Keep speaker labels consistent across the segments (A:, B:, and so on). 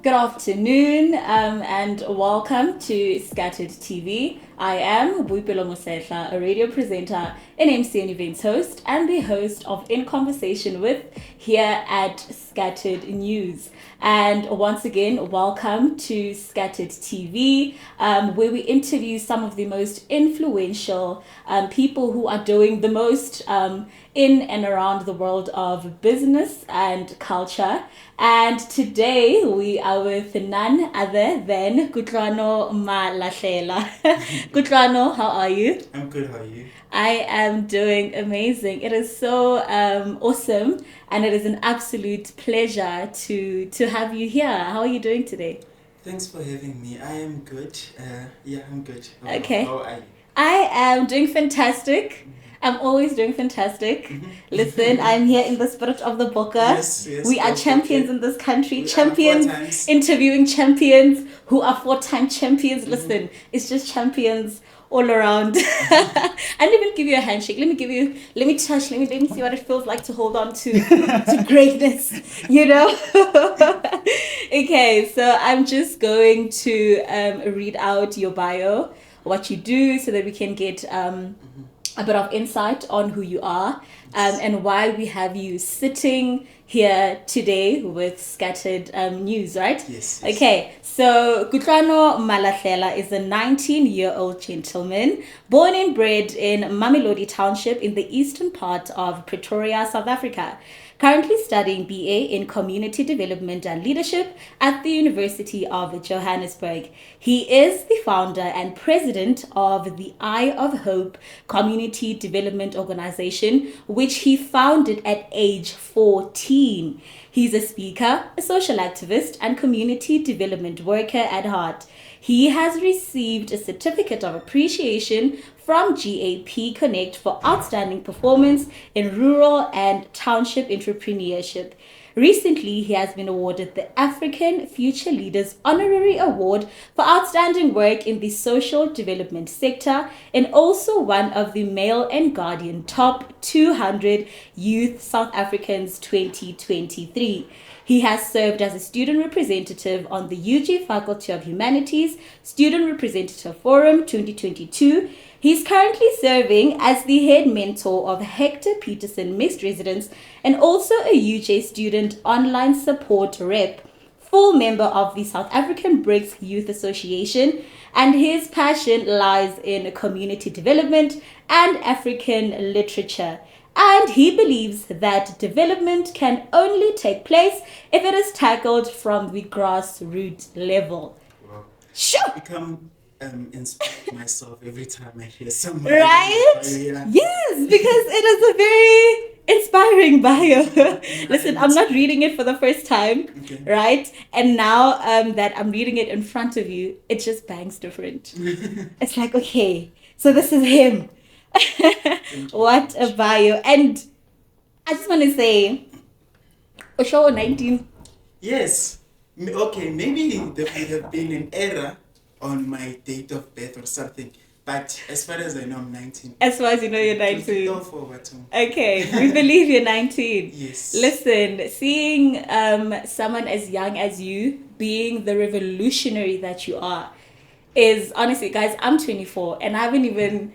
A: Good afternoon and welcome to Scattered TV. I am Boipelo Mosehla, a radio presenter, an MC and events host, and the host of In Conversation With here at Scattered News. And once again, welcome to Scattered TV, where we interview some of the most influential people who are doing the most in and around the world of business and culture. And today we are with none other than Kutloano Malahlela. Kutlwano, how are you?
B: I'm good, how are you?
A: I am doing amazing. It is so awesome, and it is an absolute pleasure to have you here. How are you doing today?
B: Thanks for having me. I am good. I'm good.
A: Okay.
B: How are you?
A: I am doing fantastic. I'm always doing fantastic. Listen, I'm here in the spirit of the Boka.
B: Yes,
A: We are
B: okay.
A: champions in this country.
B: We are
A: champions,
B: 4 times.
A: interviewing champions who are 4-time champions. Listen, it's just champions all around. I didn't even give you a handshake. Let me touch, let me see what it feels like to hold on to greatness, you know? Okay, so I'm just going to read out your bio, what you do, so that we can get a bit of insight on who you are and why we have you sitting here today with Scattered News, right?
B: Yes.
A: Okay, so Kutloano Malahlela is a 19-year-old gentleman born and bred in Mamelodi Township in the eastern part of Pretoria, South Africa. Currently studying BA in Community Development and Leadership at the University of Johannesburg. He is the founder and president of the Eye of Hope Community Development Organization, which he founded at age 14. He's a speaker, a social activist, and community development worker at heart. He has received a certificate of appreciation from GAP Connect for outstanding performance in rural and township entrepreneurship. Recently, he has been awarded the African Future Leaders Honorary Award for outstanding work in the social development sector and also one of the Mail and Guardian Top 200 Youth South Africans 2023. He has served as a student representative on the UG Faculty of Humanities Student Representative Forum 2022. He's currently serving as the head mentor of Hector Peterson Mixed Residence and also a UJ student online support rep, full member of the South African BRICS Youth Association, and his passion lies in community development and African literature. And he believes that development can only take place if it is tackled from the grassroots level.
B: Wow.
A: Sure.
B: I become inspired myself every time I hear someone.
A: Right?
B: Yeah.
A: Yes, because it is a very inspiring bio. Listen, I'm not reading it for the first time,
B: Okay.
A: right? And now that I'm reading it in front of you, it just bangs different. It's like, okay, so this is him. What a bio. And I just want to say, Osho 19.
B: Yes. Okay, maybe there would have been an error on my date of birth or something. But as far as I know, I'm 19.
A: As far as you know, you're 19.
B: Go forward.
A: Okay, we believe you're 19.
B: Yes.
A: Listen, seeing someone as young as you being the revolutionary that you are is honestly, guys, I'm 24 and I haven't even,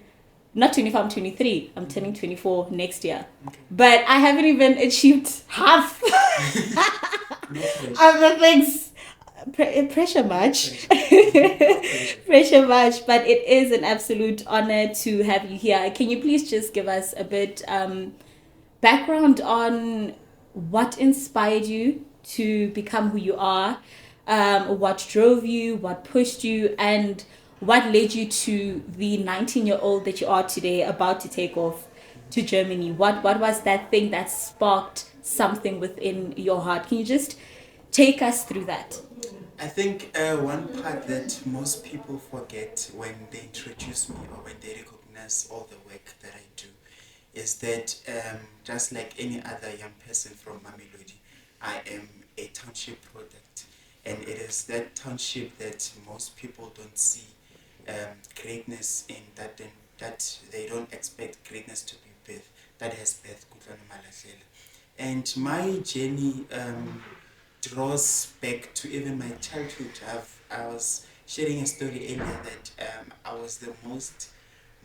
A: not 24, I'm 23. I'm turning 24 next year.
B: Okay.
A: But I haven't even achieved half
B: No pressure.
A: of the things. Pressure much.
B: Pressure.
A: Pressure much, but it is an absolute honor to have you here. Can you please just give us a bit background on what inspired you to become who you are, what drove you, what pushed you, and what led you to the 19-year-old that you are today, about to take off to Germany? What was that thing that sparked something within your heart? Can you just take us through that?
B: I think one part that most people forget when they introduce me or when they recognize all the work that I do is that just like any other young person from Mamelodi, I am a township product. And it is that township that most people don't see greatness in, that they don't expect greatness to be birthed, that has birthed Kutloano Malahela. And my journey draws back to even my childhood. I was sharing a story earlier that I was the most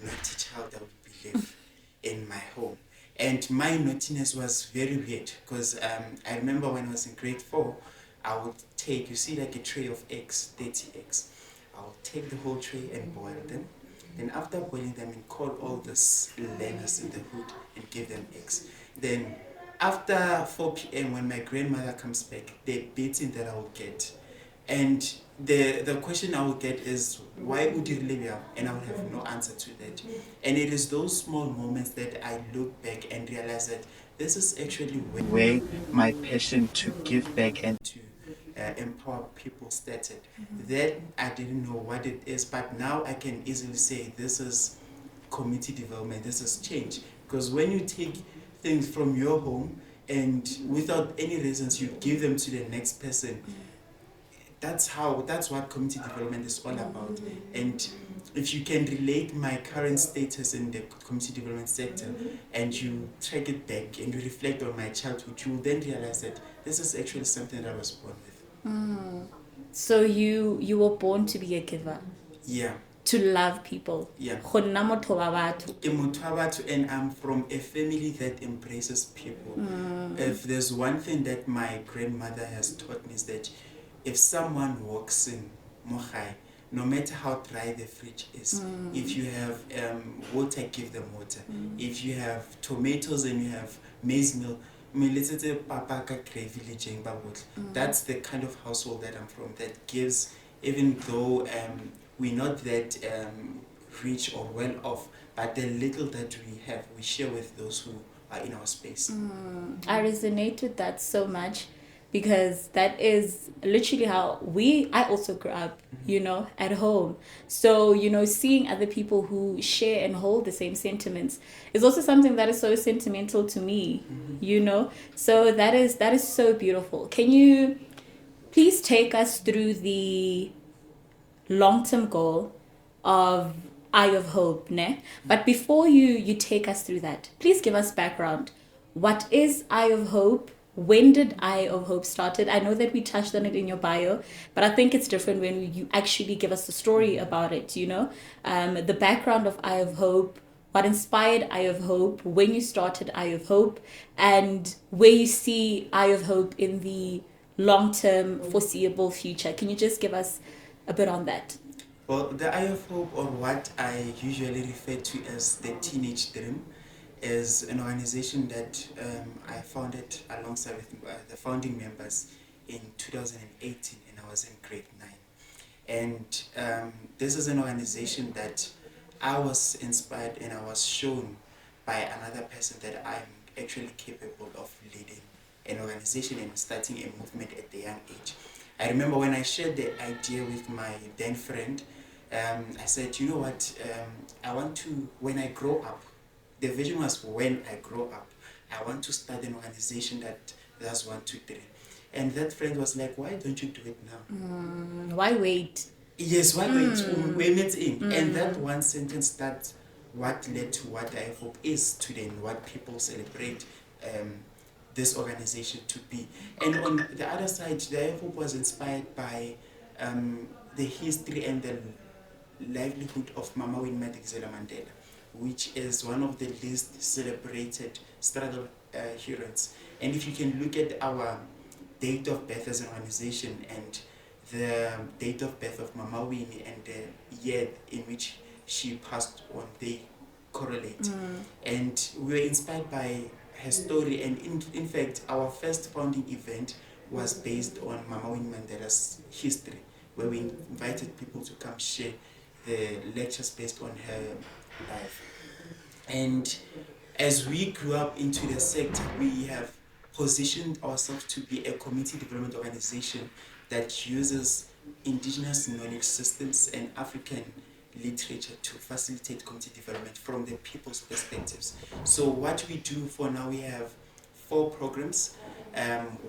B: naughty child, I would believe, in my home. And my naughtiness was very weird because I remember when I was in grade 4, I would take, you see, like a tray of eggs, 30 eggs. I would take the whole tray and boil them. Then after boiling them, and call all the learners in the hood and give them eggs. Then after 4 p.m. when my grandmother comes back, the beating that I will get. And the question I will get is, why would you really have? And I will have no answer to that. And it is those small moments that I look back and realize that this is actually where my passion to give back and to empower people started. That I didn't know what it is, but now I can easily say this is community development, this is change. Because when you take things from your home and without any reasons you give them to the next person, that's what community development is all about. And if you can relate my current status in the community development sector and you track it back and you reflect on my childhood, you will then realize that this is actually something that I was born with.
A: So you were born to be a giver.
B: Yeah.
A: To love people.
B: Yeah.
A: Go nna motho wa batho.
B: And I'm from a family that embraces people. If there's one thing that my grandmother has taught me is that if someone walks in Mohai, no matter how dry the fridge is, if you have water, give them water. If you have tomatoes and you have maize meal, let's say papaka gravy, that's the kind of household that I'm from, that gives, even though we're not that rich or well off, but the little that we have, we share with those who are in our space.
A: I resonate with that so much, because that is literally how I also grew up, at home. So, seeing other people who share and hold the same sentiments is also something that is so sentimental to me, So that is so beautiful. Can you please take us through the long-term goal of Eye of Hope, ne? But before you take us through that, please give us background. What is Eye of Hope? When did Eye of Hope started? I know that we touched on it in your bio, but I think it's different when you actually give us the story about it, the background of Eye of Hope, what inspired Eye of Hope, when you started Eye of Hope, and where you see Eye of Hope in the long-term foreseeable future. Can you just give us a bit on that?
B: Well, the Eye of Hope, or what I usually refer to as the Teenage Dream, is an organization that I founded alongside with the founding members in 2018, and I was in grade 9. And this is an organization that I was inspired and I was shown by another person that I'm actually capable of leading an organization and starting a movement at a young age. I remember when I shared the idea with my then friend, I said, you know what, I want to, when I grow up, the vision was when I grow up, I want to start an organization that does 1, 2, 3. And that friend was like, why don't you do it now?
A: Why wait?
B: Yes, why wait? And that one sentence, that's what led to what I hope is today and what people celebrate this organization to be. And on the other side, the hope was inspired by the history and the livelihood of Mama Winnie Madikizela Mandela, which is one of the least celebrated struggle heroes. And if you can look at our date of birth as an organization and the date of birth of Mama Winnie and the year in which she passed on, they correlate. And we were inspired by her story, and in fact our first founding event was based on Mama Winnie Mandela's history, where we invited people to come share the lectures based on her life. And as we grew up into the sector, we have positioned ourselves to be a community development organization that uses indigenous knowledge systems and African literature to facilitate community development from the people's perspectives. So what we do for now, we have 4 programs.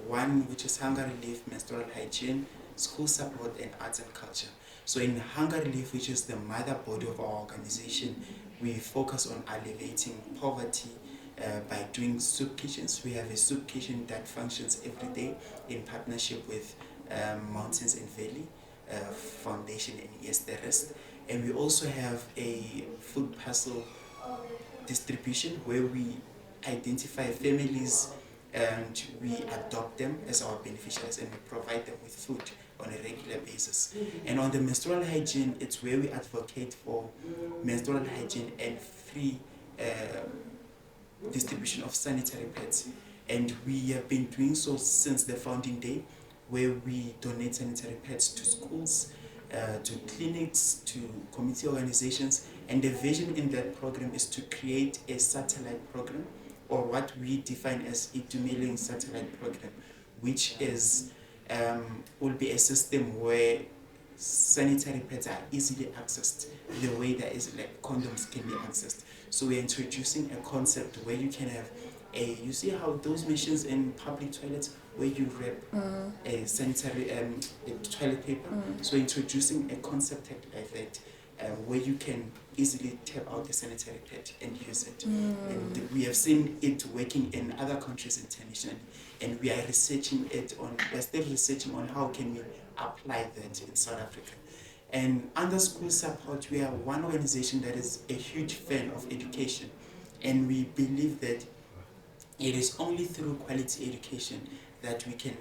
B: One which is hunger relief, menstrual hygiene, school support, and arts and culture. So in hunger relief, which is the mother body of our organization, we focus on alleviating poverty, by doing soup kitchens. We have a soup kitchen that functions every day in partnership with Mountains and Valley Foundation and Yes the Rest. And we also have a food parcel distribution where we identify families and we adopt them as our beneficiaries and we provide them with food on a regular basis. And on the menstrual hygiene, it's where we advocate for menstrual hygiene and free distribution of sanitary pads. And we have been doing so since the founding day, where we donate sanitary pads to schools, to clinics, to community organizations. And the vision in that program is to create a satellite program, or what we define as a Itumeleng satellite program, which is will be a system where sanitary pads are easily accessed the way that is like condoms can be accessed. So we're introducing a concept where you can have you see how those machines in public toilets where you wrap a sanitary a toilet paper. So introducing a concept like that where you can easily tap out the sanitary pad and use it. And we have seen it working in other countries internationally, and we are researching it on, we're still researching on how can we apply that in South Africa. And under school support, we are one organization that is a huge fan of education, and we believe that it is only through quality education that we can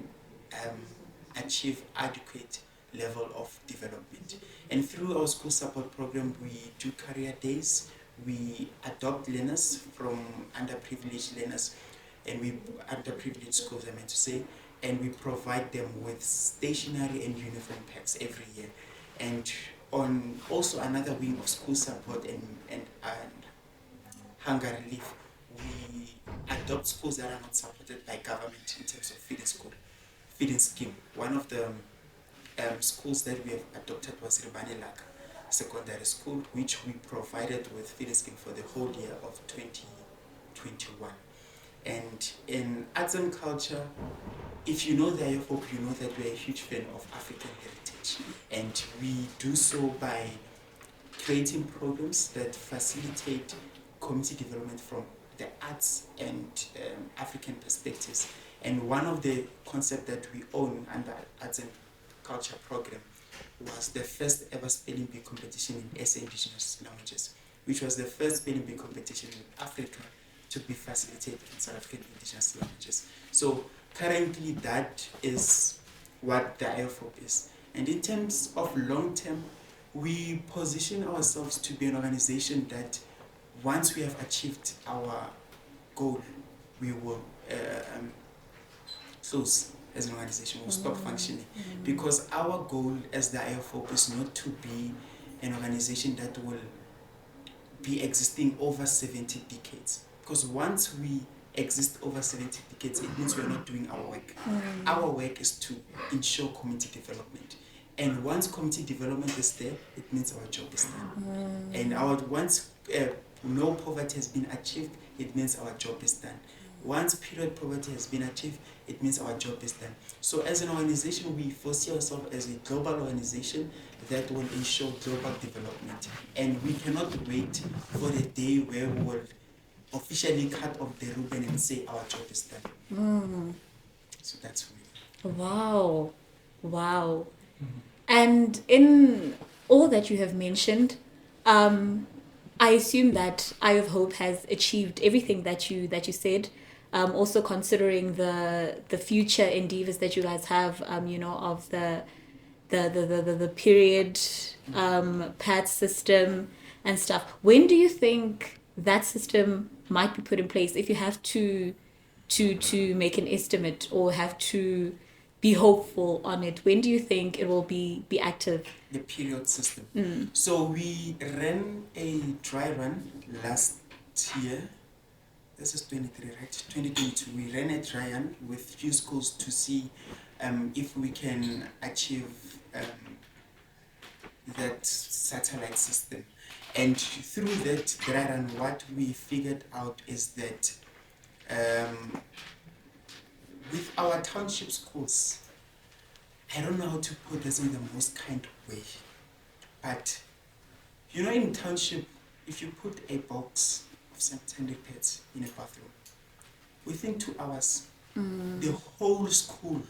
B: achieve adequate level of development. And through our school support program, we do career days, we adopt learners from underprivileged learners, and we underprivileged schools, I meant to say, and we provide them with stationery and uniform packs every year. And on also another wing of school support and hunger relief, we adopt schools that are not supported by government in terms of feeding scheme. One of the schools that we have adopted was Ribanelaka Secondary School, which we provided with feeding scheme for the whole year of 2021. And in arts and culture, if you know the IFOP, you know that we're a huge fan of African heritage. And we do so by creating programs that facilitate community development from the arts and African perspectives. And one of the concepts that we own under arts and culture program was the first ever spelling bee competition in SA Indigenous languages, which was the first spelling bee competition in Africa to be facilitated in South African Indigenous languages. So currently that is what the IFOP is. And in terms of long term, we position ourselves to be an organization that once we have achieved our goal, we will close as an organization, we'll stop functioning. Because our goal as the IFOP is not to be an organization that will be existing over 70 decades. Because once we exist over 70 decades, it means we're not doing our work. Our work is to ensure community development. And once community development is there, it means our job is done. And once no poverty has been achieved, it means our job is done. Once period poverty has been achieved, it means our job is done. So as an organization, we foresee ourselves as a global organization that will ensure global development. And we cannot wait for the day where we will officially cut off the ribbon and say our job is done. So that's really.
A: Wow. Wow. And in all that you have mentioned, I assume that Eye of Hope has achieved everything that you said. Also considering the future endeavors that you guys have, of the period pad system and stuff. When do you think that system might be put in place? If you have to make an estimate or have to be hopeful on it, when do you think it will be active?
B: The period system. So we ran a dry run last year. This is 23, right? 2022. We ran a dry run with few schools to see if we can achieve that satellite system. And through that dry run, what we figured out is that with our township schools, I don't know how to put this in the most kind way, but in township, if you put a box of sanitary pads in a bathroom. Within 2 hours, the whole school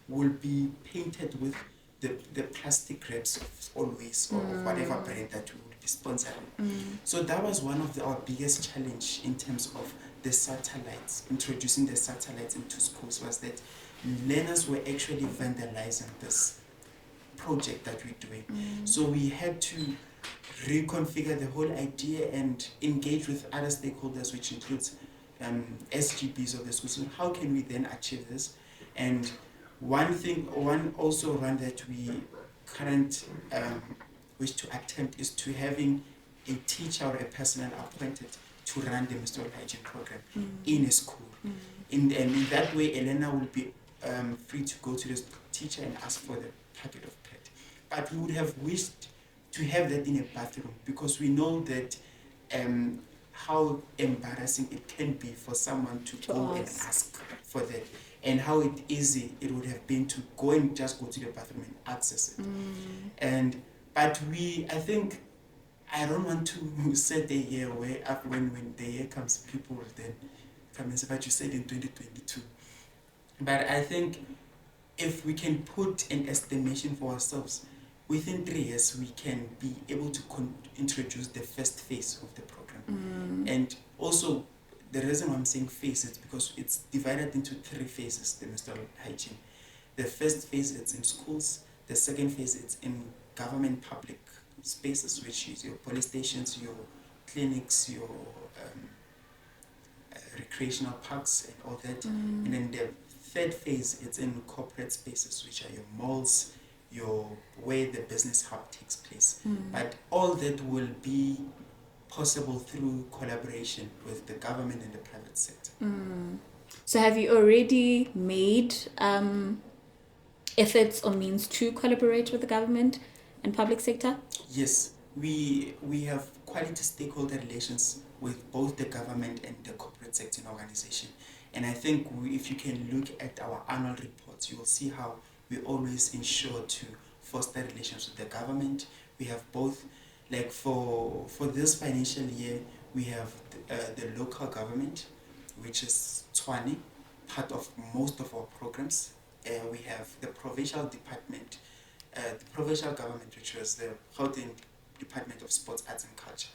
B: will be painted with the plastic wraps of Always or of whatever brand that we would be sponsoring. So that was one of our biggest challenge in terms of the satellites, introducing the satellites into schools, was that learners were actually vandalizing this project that we're doing. So we had to reconfigure the whole idea and engage with other stakeholders, which includes SGBs of the school. So how can we then achieve this? And one also run that we current wish to attempt is to having a teacher or a personnel appointed to run the menstrual hygiene program in a school. And in that way, a learner will be free to go to the teacher and ask for the packet of pad. But we would have wished to have that in a bathroom, because we know that how embarrassing it can be for someone to go and ask for that, and how easy it would have been to go and just go to the bathroom and access it. But I think I don't want to set a year where when the year comes, people will then come and say, but you said in 2022. But I think if we can put an estimation for ourselves, within 3 years we can be able to introduce the first phase of the program. And also, the reason why I'm saying phase is because it's divided into 3 phases, the menstrual hygiene. The first phase is in schools, the second phase is in government public spaces, which is your police stations, your clinics, your recreational parks and all that. And then the third phase is in corporate spaces, which are your malls, where the business hub takes place. But all that will be possible through collaboration with the government and the private sector.
A: So have you already made efforts or means to collaborate with the government and public sector?
B: Yes, we have quality stakeholder relations with both the government and the corporate sector organization. And I think if you can look at our annual reports, you will see how we always ensure to foster relations with the government. We have both, like for this financial year, we have the local government, which is Tshwane, part of most of our programs. We have the provincial department, the provincial government, which was the Gauteng Department of Sports, Arts and Culture,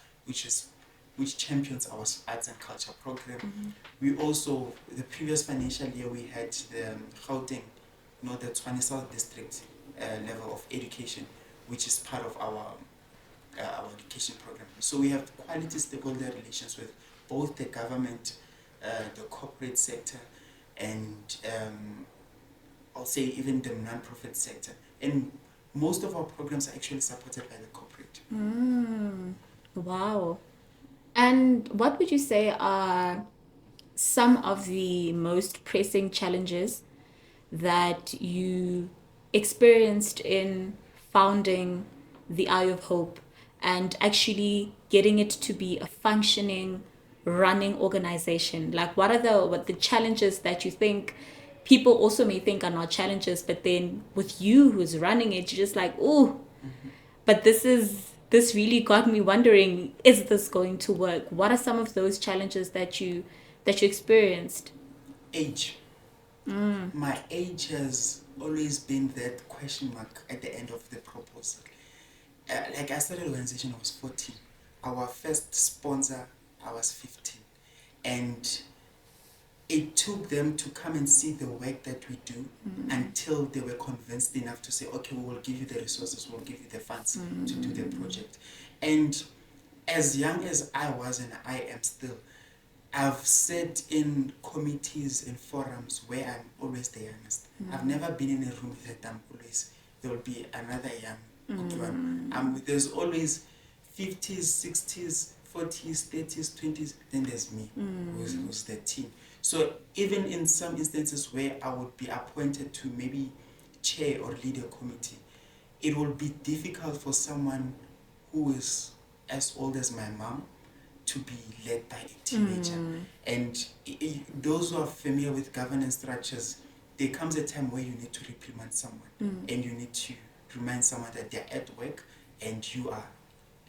B: which champions our arts and culture program. We also, the previous financial year, we had the Gauteng, the Tshwane South District level of education, which is part of our education program. So we have quality stakeholder relations with both the government, the corporate sector, and I'll say even the non-profit sector. And most of our programs are actually supported by the corporate.
A: Wow. And what would you say are some of the most pressing challenges that you experienced in founding the Eye of Hope and actually getting it to be a functioning, running organization? Like, what are the challenges that you think people also may think are not challenges, but then with you who's running it, you're just like, oh, but this really got me wondering, is this going to work? What are some of those challenges that you experienced?
B: Age. My age has always been that question mark at the end of the proposal. Like I started the organization, I was 14. Our first sponsor, I was 15. And it took them to come and see the work that we do until they were convinced enough to say, okay, we will give you the resources, we'll give you the funds to do the project. And as young as I was, and I am still, I've sat in committees and forums where I'm always the youngest. I've never been in a room that I'm always, there will be another young Kutlwano. There's always 50s, 60s, 40s, 30s, 20s, then there's me, who's the team. So even in some instances where I would be appointed to maybe chair or lead a committee, it will be difficult for someone who is as old as my mom to be led by a teenager. And those who are familiar with governance structures, there comes a time where you need to reprimand someone and you need to remind someone that they're at work and you are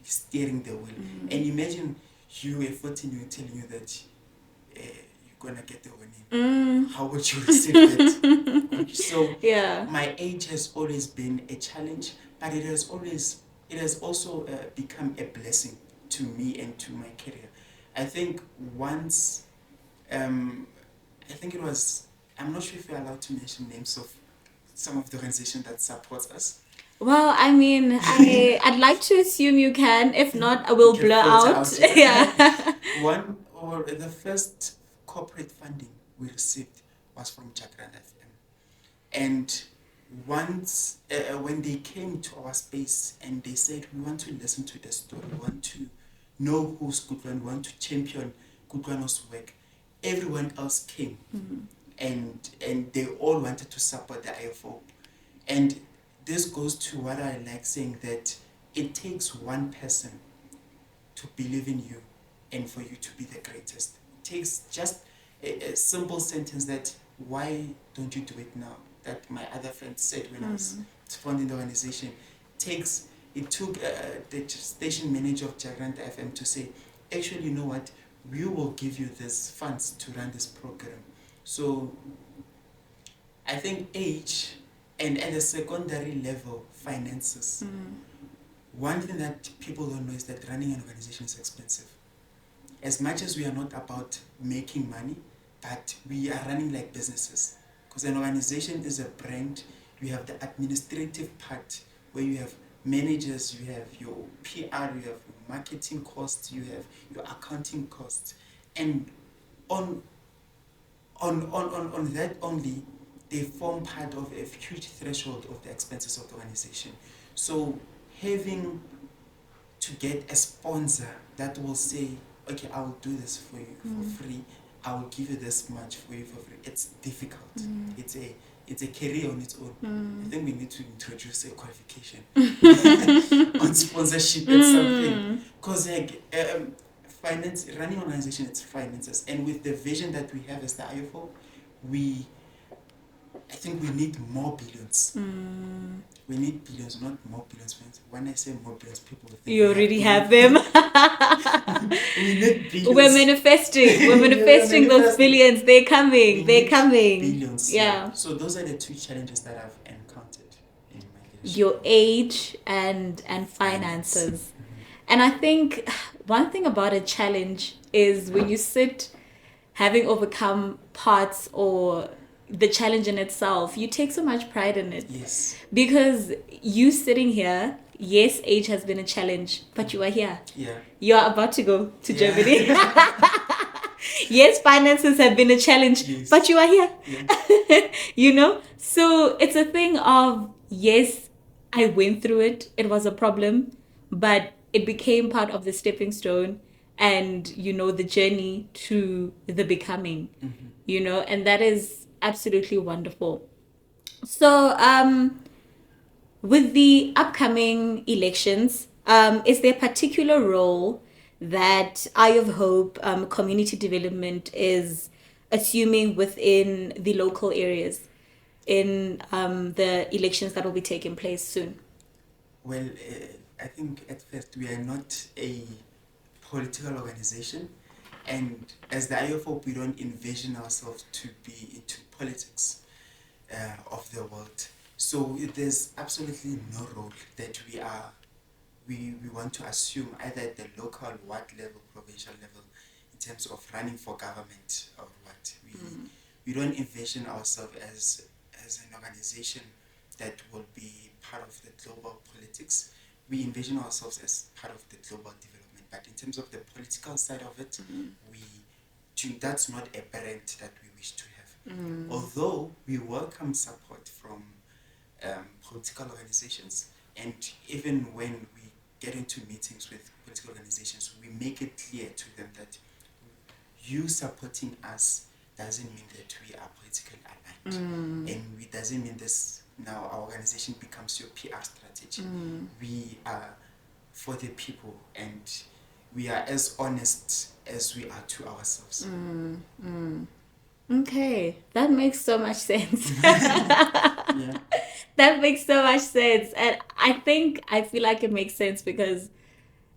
B: steering the wheel. And imagine you a 14-year telling you that you're gonna get the winning. How would you receive that? So
A: Yeah.
B: my age has always been a challenge, but it has also become a blessing to me and to my career. I think once, I think it was, I'm not sure if you're allowed to mention names of some of the organizations that support us.
A: Well, I mean, I'd like to assume you can. If not, I will
B: You can
A: blur
B: filter
A: out.
B: yeah.
A: Yeah.
B: One, or the first corporate funding we received was from Jacaranda FM. And once, when they came to our space and they said, we want to listen to the story, we want to know who's Kutlwano, we want to champion Kutlwano's work, everyone else came. And they all wanted to support the IFO. And this goes to what I like saying, that it takes one person to believe in you and for you to be the greatest. It takes just a simple sentence that, why don't you do it now? That my other friend said when I was founding the organization. It took the station manager of Jacaranda FM to say, actually, you know what, we will give you this funds to run this program. So I think age, and at the secondary level, finances. One thing that people don't know is that running an organization is expensive. As much as we are not about making money, but we are running like businesses. Because an organization is a brand. You have the administrative part where you have managers, you have your PR, you have marketing costs, you have your accounting costs. And on that only, they form part of a huge threshold of the expenses of the organization. So having to get a sponsor that will say, okay, I will do this for you for free, I will give you this much for you for free, it's difficult. It's a career on its own. I think we need to introduce a qualification on sponsorship and something. Because running an organization, it's finances. And with the vision that we have as the IFO, I think we need more billions. We need billions, not more billions. When I say more billions, people think
A: you already have them.
B: We need billions.
A: We're manifesting those billions. They're coming.
B: Billions.
A: Yeah.
B: So those are the two challenges that I've encountered in my leadership.
A: Your age and finances. And I think one thing about a challenge is when you sit having overcome parts or the challenge in itself, you take so much pride in it.
B: Yes.
A: Because you sitting here, yes, age has been a challenge, but you are here.
B: Yeah.
A: You are about to go to Germany. Yes, finances have been a challenge, but you are here.
B: Yeah.
A: So it's a thing of, yes, I went through it. It was a problem, but it became part of the stepping stone and, the journey to the becoming, and that is absolutely wonderful. So, with the upcoming elections, is there a particular role that Eye of Hope community development is assuming within the local areas in the elections that will be taking place soon?
B: Well, I think at first we are not a political organization, and as the IFO, we don't envision ourselves to be into politics of the world. So there's absolutely no role that we want to assume either at the local, ward level, provincial level, in terms of running for government or what. We don't envision ourselves as an organization that will be part of the global politics. We envision ourselves as part of the global development, but in terms of the political side of it, that's not a brand that we wish to have. Although we welcome support from political organizations, and even when we get into meetings with political organizations, we make it clear to them that you supporting us doesn't mean that we are politically aligned, and it doesn't mean this now our organization becomes your PR strategy. We are for the people, and we are as honest as we are to ourselves.
A: Okay, that makes so much sense.
B: Yeah.
A: That makes so much sense. And I feel like it makes sense because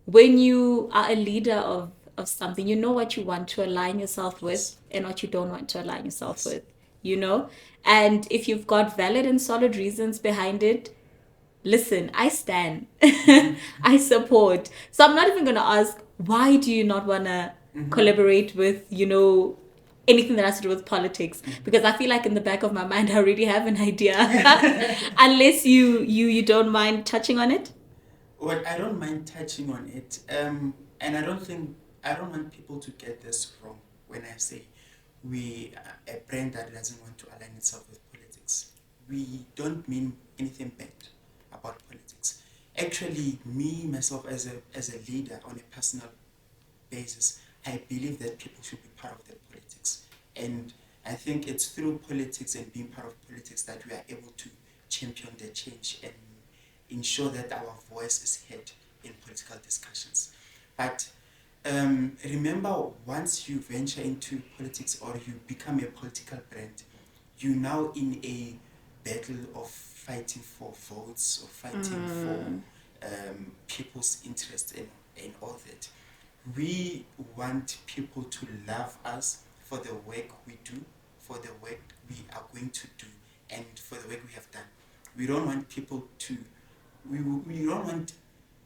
A: when you are a leader of of something, you know what you want to align yourself with
B: Yes.
A: and what you don't want to align yourself
B: Yes.
A: with, you know? And if you've got valid and solid reasons behind it, listen, I stand. I support. So I'm not even going to ask, why do you not want to collaborate with, you know, anything that has to do with politics? Because I feel like in the back of my mind, I already have an idea. Unless you don't mind touching on it.
B: Well, I don't mind touching on it. And I don't want people to get this wrong when I say we are a brand that doesn't want to align itself with politics. We don't mean anything bad about politics. Actually, me, myself, as a leader on a personal basis, I believe that people should be part of the politics. And I think it's through politics and being part of politics that we are able to champion the change and ensure that our voice is heard in political discussions. But remember, once you venture into politics or you become a political brand, you're now in a battle of fighting for votes or fighting for people's interest and all that. We want people to love us for the work we do, for the work we are going to do, and for the work we have done. We don't want people to, we don't want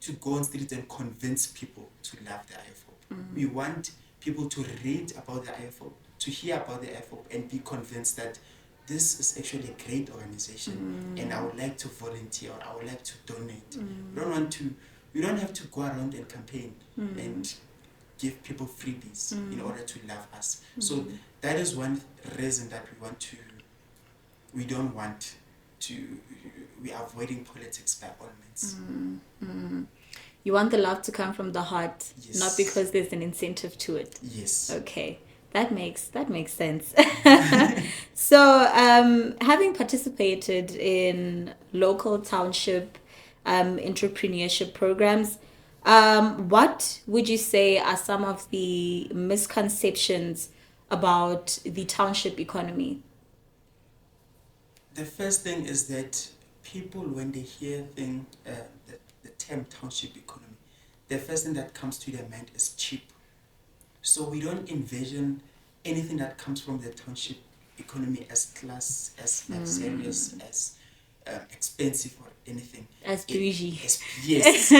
B: to go on street and convince people to love the IFOP. We want people to read about the IFOP, to hear about the IFOP, and be convinced that this is actually a great organization, and I would like to volunteer, or I would like to donate. We don't have to go around and campaign and give people freebies in order to love us. So that is one reason that we are avoiding politics by all means.
A: You want the love to come from the heart,
B: Yes.
A: not because there's an incentive to it.
B: Yes.
A: Okay, that makes sense. So, having participated in local township entrepreneurship programs, what would you say are some of the misconceptions about the township economy?
B: The first thing is that people, when they hear the term township economy, the first thing that comes to their mind is cheap. So we don't envision anything that comes from the township economy as class, as luxurious, as expensive or anything.
A: As bougie.
B: Yes.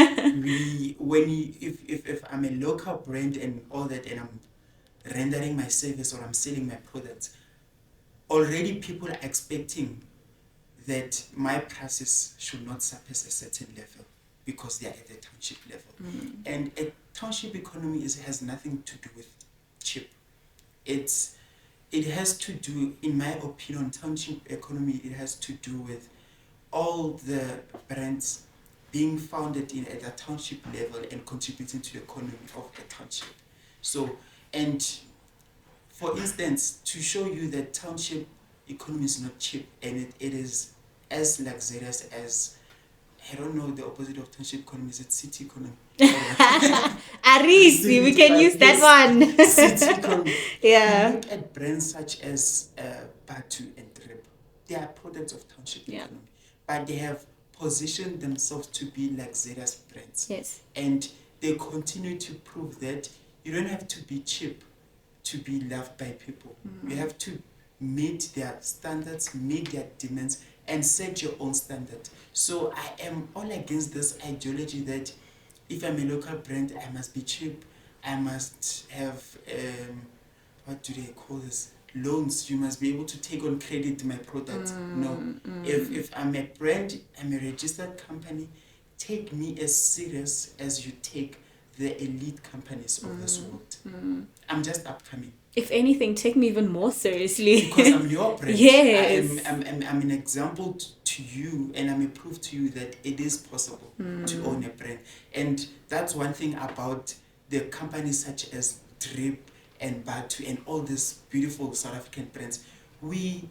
B: If I'm a local brand and all that, and I'm rendering my service or I'm selling my products, already people are expecting that my prices should not surpass a certain level because they are at the township level. And a township economy has nothing to do with cheap. It has to do, in my opinion, township economy, it has to do with all the brands being founded at a township level and contributing to the economy of a township. So, and for instance, to show you that township economy is not cheap and it is as luxurious as, I don't know, the opposite of township economy, is it city economy?
A: Arisi, we can use that one.
B: City economy.
A: Yeah.
B: You look at brands such as Batu and Trip. They are products of township economy, but they have positioned themselves to be luxurious brands.
A: Yes.
B: And they continue to prove that you don't have to be cheap to be loved by people. You have to meet their standards, meet their demands, and set your own standard. So I am all against this ideology that if I'm a local brand, I must be cheap, I must have, what do they call this? Loans. You must be able to take on credit my products. No. If I'm a brand, I'm a registered company, take me as serious as you take the elite companies of this world. I'm just upcoming.
A: If anything, take me even more seriously.
B: Because I'm your brand.
A: Yes.
B: I'm an example to you, and I'm a proof to you that it is possible to own a brand. And that's one thing about the companies such as Drip and Batu and all these beautiful South African brands. We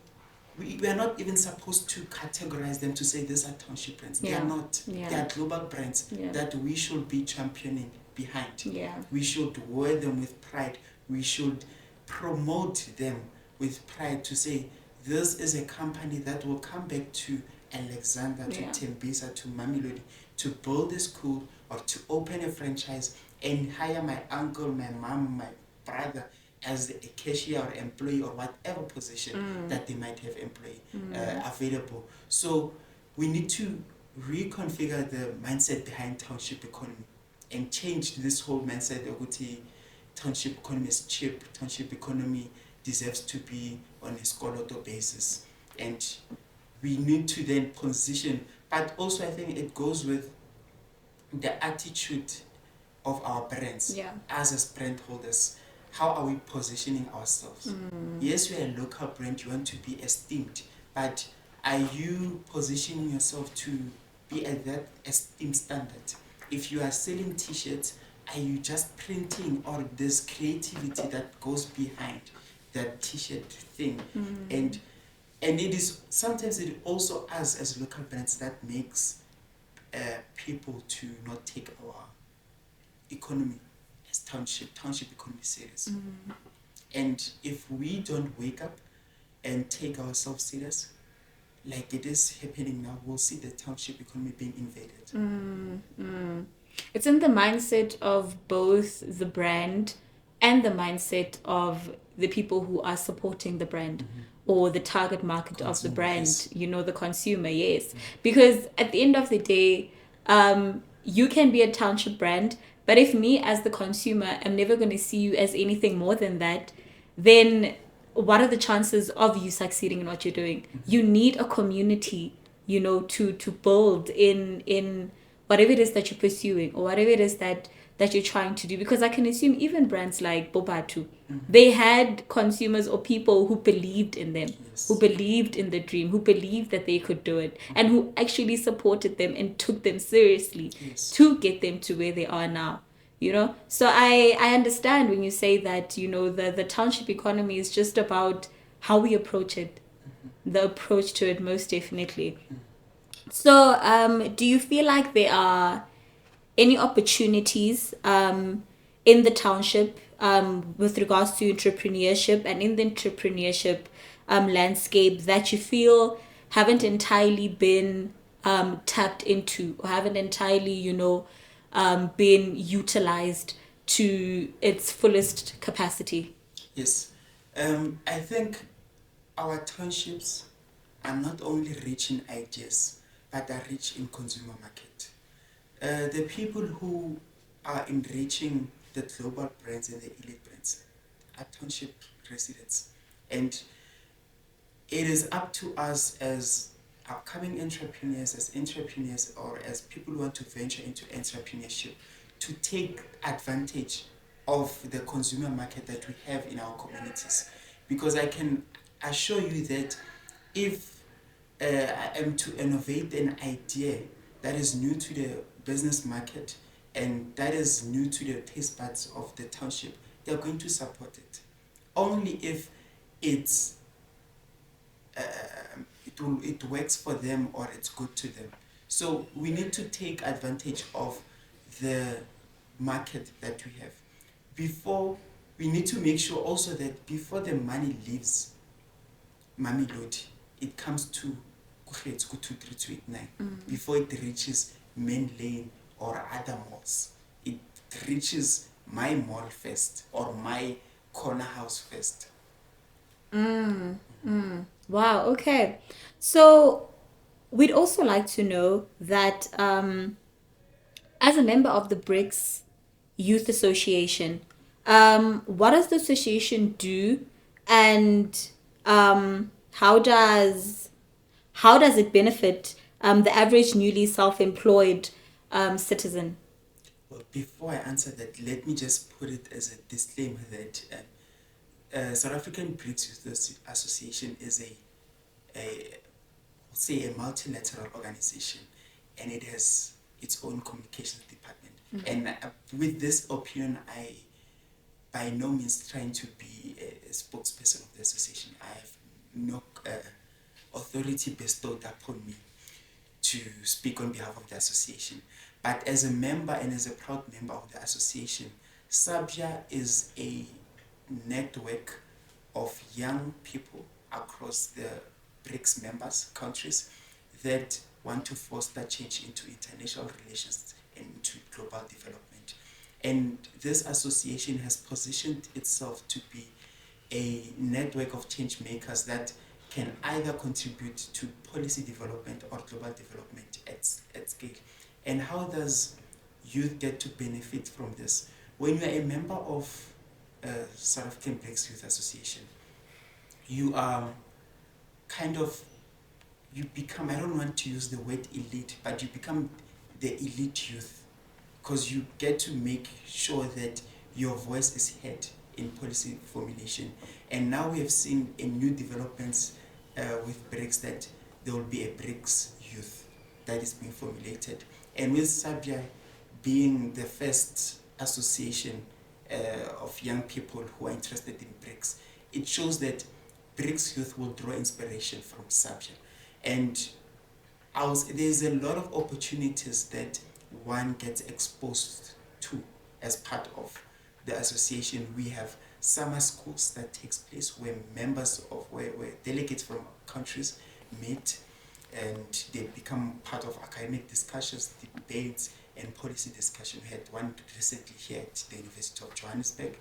B: are not even supposed to categorize them to say these are township brands. They are not. They are global brands that we should be championing behind. We should wear them with pride. We should promote them with pride to say this is a company that will come back to Alexander to
A: Yeah.
B: Tembisa to Mamelodi to build a school or to open a franchise and hire my uncle, my mom, my brother as a cashier or employee or whatever position that they might have available. So we need to reconfigure the mindset behind township economy and change this whole mindset of township economy is cheap, township economy deserves to be on a skoloto basis. And we need to then position, but also I think it goes with the attitude of our brands us as brand holders. How are we positioning ourselves? Yes, we are a local brand, you want to be esteemed, but are you positioning yourself to be at that esteemed standard? If you are selling t-shirts, are you just printing, or there's creativity that goes behind that t-shirt thing? And it is sometimes it also us as local brands that makes people to not take our economy as township economy serious. And if we don't wake up and take ourselves serious, like it is happening now, we'll see the township economy being invaded.
A: It's in the mindset of both the brand and the mindset of the people who are supporting the brand or the target market
B: Consumer,
A: of the brand,
B: yes.
A: the consumer, yes. Because at the end of the day, you can be a township brand, but if me as the consumer am never going to see you as anything more than that, then what are the chances of you succeeding in what you're doing? You need a community, to build in whatever it is that you're pursuing or whatever it is that you're trying to do. Because I can assume even brands like Bobatu, they had consumers or people who believed in them, who believed in the dream, who believed that they could do it, and who actually supported them and took them seriously to get them to where they are now. So I understand when you say that the township economy is just about how we approach it, the approach to it, most definitely. So do you feel like there are any opportunities in the township with regards to entrepreneurship, and in the entrepreneurship landscape that you feel haven't entirely been tapped into, or haven't entirely been utilized to its fullest capacity?
B: Yes. I think our townships are not only rich in ideas, but are rich in consumer market. The people who are enriching the global brands and the elite brands are township residents. And it is up to us as upcoming entrepreneurs, or as people who want to venture into entrepreneurship, to take advantage of the consumer market that we have in our communities. Because I can assure you that if I am to innovate an idea that is new to the business market and that is new to the taste buds of the township, they are going to support it. Only if it's it works for them or it's good to them. So we need to take advantage of the market that we have. We need to make sure also that before the money leaves Mamelodi, it comes to Kuhetsu 2329. Before it reaches Main Lane or other malls, it reaches my mall first or my corner house first.
A: Wow, okay. So we'd also like to know that as a member of the BRICS Youth Association, what does the association do, and how does it benefit the average newly self-employed citizen?
B: Well, before I answer that, let me just put it as a disclaimer that South African BRICS Youth Association is a multilateral organization, and it has its own communications department. And with this opinion, I by no means trying to be a spokesperson of the association. I have no authority bestowed upon me to speak on behalf of the association. But as a member and as a proud member of the association, SABJA is a network of young people across the BRICS members countries that want to foster change into international relations and into global development. And this association has positioned itself to be a network of change makers that can either contribute to policy development or global development at scale. And how does youth get to benefit from this? When you are a member of South African BRICS Youth Association, you are kind of, you become, I don't want to use the word elite, but you become the elite youth, because you get to make sure that your voice is heard in policy formulation. And now we have seen a new developments with BRICS, that there will be a BRICS youth that is being formulated. And with SABIA being the first association of young people who are interested in BRICS, it shows that BRICS youth will draw inspiration from SABIA. And there's a lot of opportunities that one gets exposed to as part of the association. We have summer schools that takes place where members of where delegates from countries meet, and they become part of academic discussions, debates, and policy discussion. We had one recently here at the University of Johannesburg.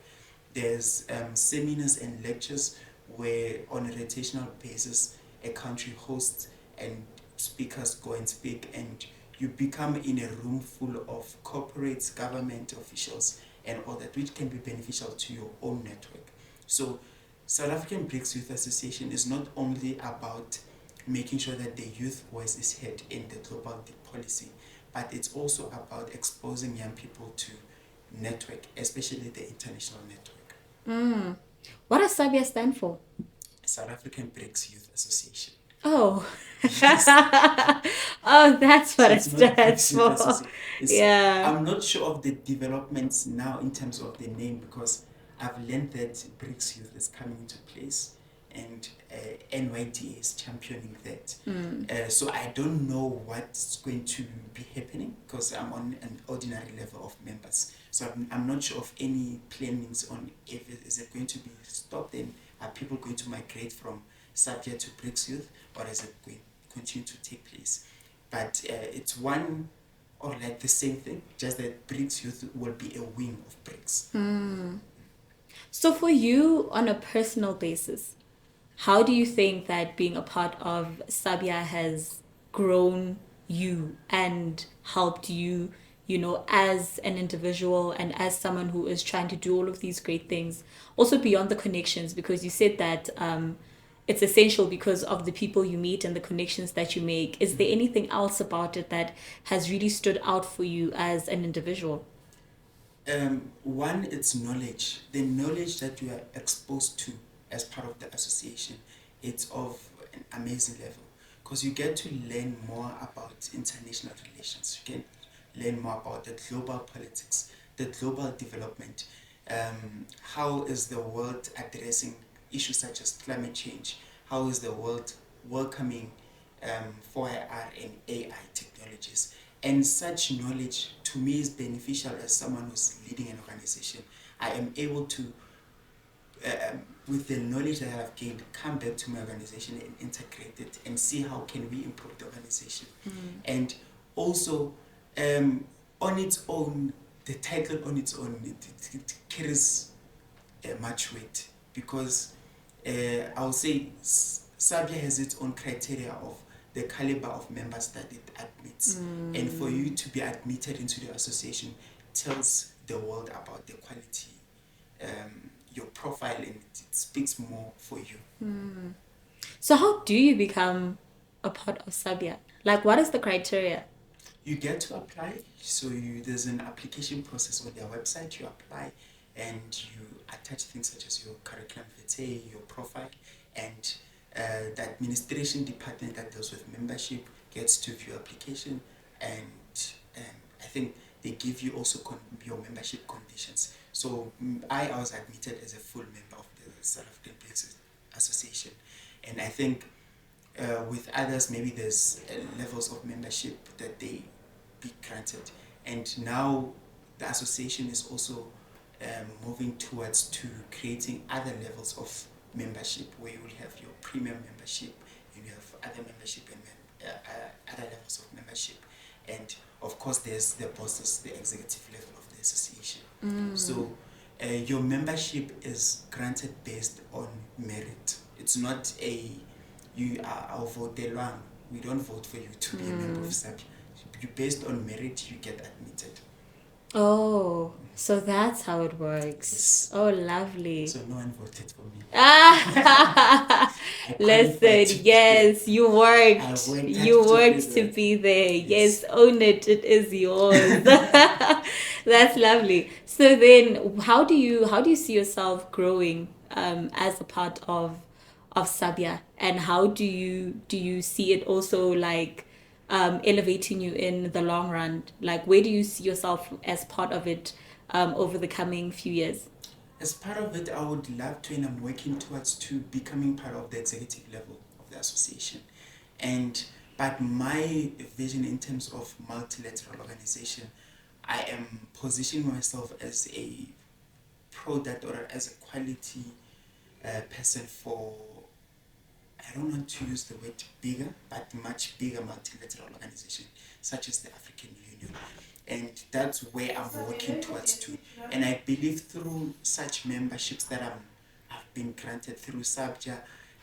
B: There's seminars and lectures where on a rotational basis a country hosts and speakers go and speak, and you become in a room full of corporates, government officials, and all that, which can be beneficial to your own network. So South African BRICS Youth Association is not only about making sure that the youth voice is heard in the global policy, but it's also about exposing young people to network, especially the international network.
A: What does SABIA stand for?
B: South African BRICS Youth Association.
A: Oh.
B: Yes.
A: Oh, that's what it
B: It's not
A: stands
B: BRICS Youth
A: for.
B: Association.
A: Yeah.
B: I'm not sure of the developments now in terms of the name, because I've learned that BRICS Youth is coming into place, and NYDA is championing that. So I don't know what's going to be happening, because I'm on an ordinary level of members. So I'm not sure of any plannings on if is it going to be stopped, and are people going to migrate from SABIA to BRICS Youth, or is it going to continue to take place? But it's one or like the same thing, just that BRICS Youth will be a wing of BRICS.
A: So for you, on a personal basis, how do you think that being a part of SABIA has grown you and helped you, as an individual and as someone who is trying to do all of these great things, also beyond the connections, because you said that it's essential because of the people you meet and the connections that you make. Is there anything else about it that has really stood out for you as an individual?
B: One, it's knowledge. The knowledge that you are exposed to as part of the association, it's of an amazing level, because you get to learn more about international relations. You can learn more about the global politics, the global development. How is the world addressing issues such as climate change? How is the world welcoming 4IR and AI technologies? And such knowledge to me is beneficial as someone who's leading an organization. I am able to, with the knowledge that I have gained, come back to my organization and integrate it and see how can we improve the organization. And also, on its own, the title on its own, it carries much weight, because I would say SABIA has its own criteria of the caliber of members that it admits. And for you to be admitted into the association tells the world about the quality, your profile, and it speaks more for you.
A: So how do you become a part of SABIA? Like, what is the criteria?
B: You get to apply. So there's an application process on their website. You apply and you attach things such as your curriculum vitae, your profile, and the administration department that deals with membership gets to view application, and I think they give you also your membership conditions. So I was admitted as a full member of the South African BRICS Association, and I think with others maybe there's levels of membership that they be granted, and now the association is also moving towards to creating other levels of membership, where you will have your premium membership and you have other membership, and other levels of membership, and of course there's the bosses, the executive level of the association. So your membership is granted based on merit. It's not a you are votelwang. We don't vote for you to be a member of SAP. You based on merit, you get admitted.
A: Oh, so that's how it works.
B: Yes.
A: Oh, lovely.
B: So no one voted for me.
A: Ah,
B: I qualified to
A: listen,
B: be
A: yes,
B: there.
A: you
B: I
A: worked.
B: worked
A: You
B: hard to be
A: worked to
B: there.
A: be there.
B: Yes.
A: Yes, own it. It is yours. That's lovely. So then, how do you see yourself growing as a part of Sabia, and how do you see it also like elevating you in the long run? Like, where do you see yourself as part of it over the coming few years?
B: As part of it, I would love to, and I'm working towards to becoming part of the executive level of the association. But my vision in terms of multilateral organization, I am positioning myself as a product or as a quality person for, I don't want to use the word bigger, but much bigger multilateral organization, such as the African Union. And that's where I'm working towards to. And I believe through such memberships that I've been granted through SABJA,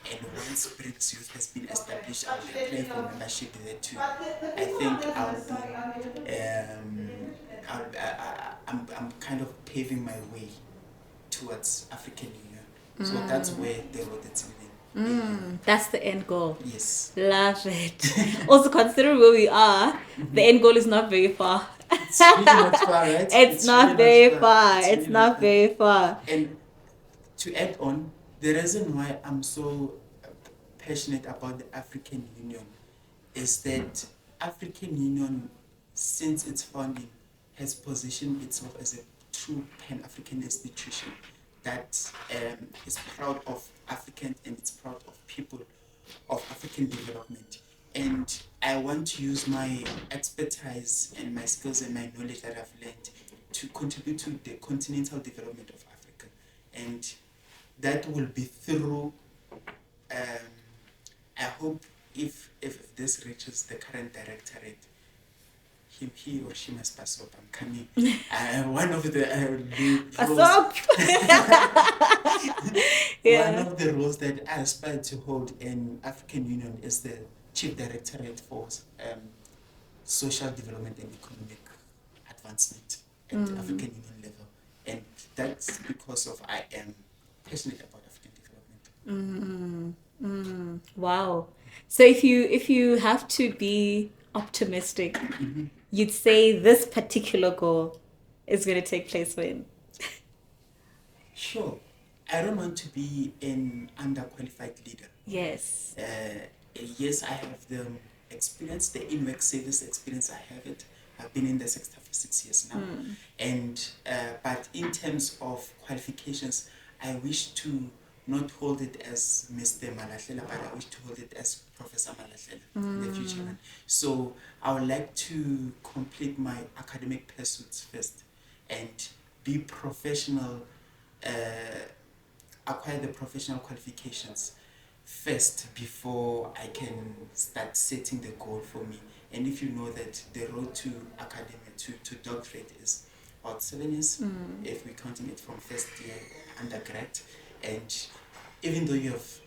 B: and once BRICS Youth has been established, I'll be applying for membership there too. I think I'm kind of paving my way towards African Union. So that's where the road is leading.
A: That's the end goal.
B: Yes.
A: Love it. Also, considering where we are, the end goal is not very far.
B: It's really not far, right?
A: It's not very far.
B: It's
A: It's
B: really
A: not very far.
B: And to add on, the reason why I'm so passionate about the African Union is that African Union, since its founding, has positioned itself as a true Pan-African institution that is proud of Africans and it's proud of people of African development. And I want to use my expertise and my skills and my knowledge that I've learned to contribute to the continental development of Africa. And that will be through, I hope if this reaches the current directorate, he or she must pass up. I'm coming. One of the roles,
A: Yeah.
B: one of the roles that I aspire to hold in African Union is the Chief Directorate for Social Development and Economic Advancement at the African Union level. And that's because of I am passionate about African development.
A: Wow. So if you have to be optimistic, you'd say this particular goal is going to take place when?
B: Sure. I don't want to be an underqualified leader.
A: Yes.
B: Yes, I have the experience, the in-work service experience. I have it. I've been in the sector for 6 years now. And but in terms of qualifications, I wish to not hold it as Mr. Malahlela, but I wish to hold it as Professor Malahlela in the future. So I would like to complete my academic pursuits first and be professional, acquire the professional qualifications first before I can start setting the goal for me. And if you know that the road to academia, to doctorate is about 7 years, if we're counting it from first year undergrad. And even though you have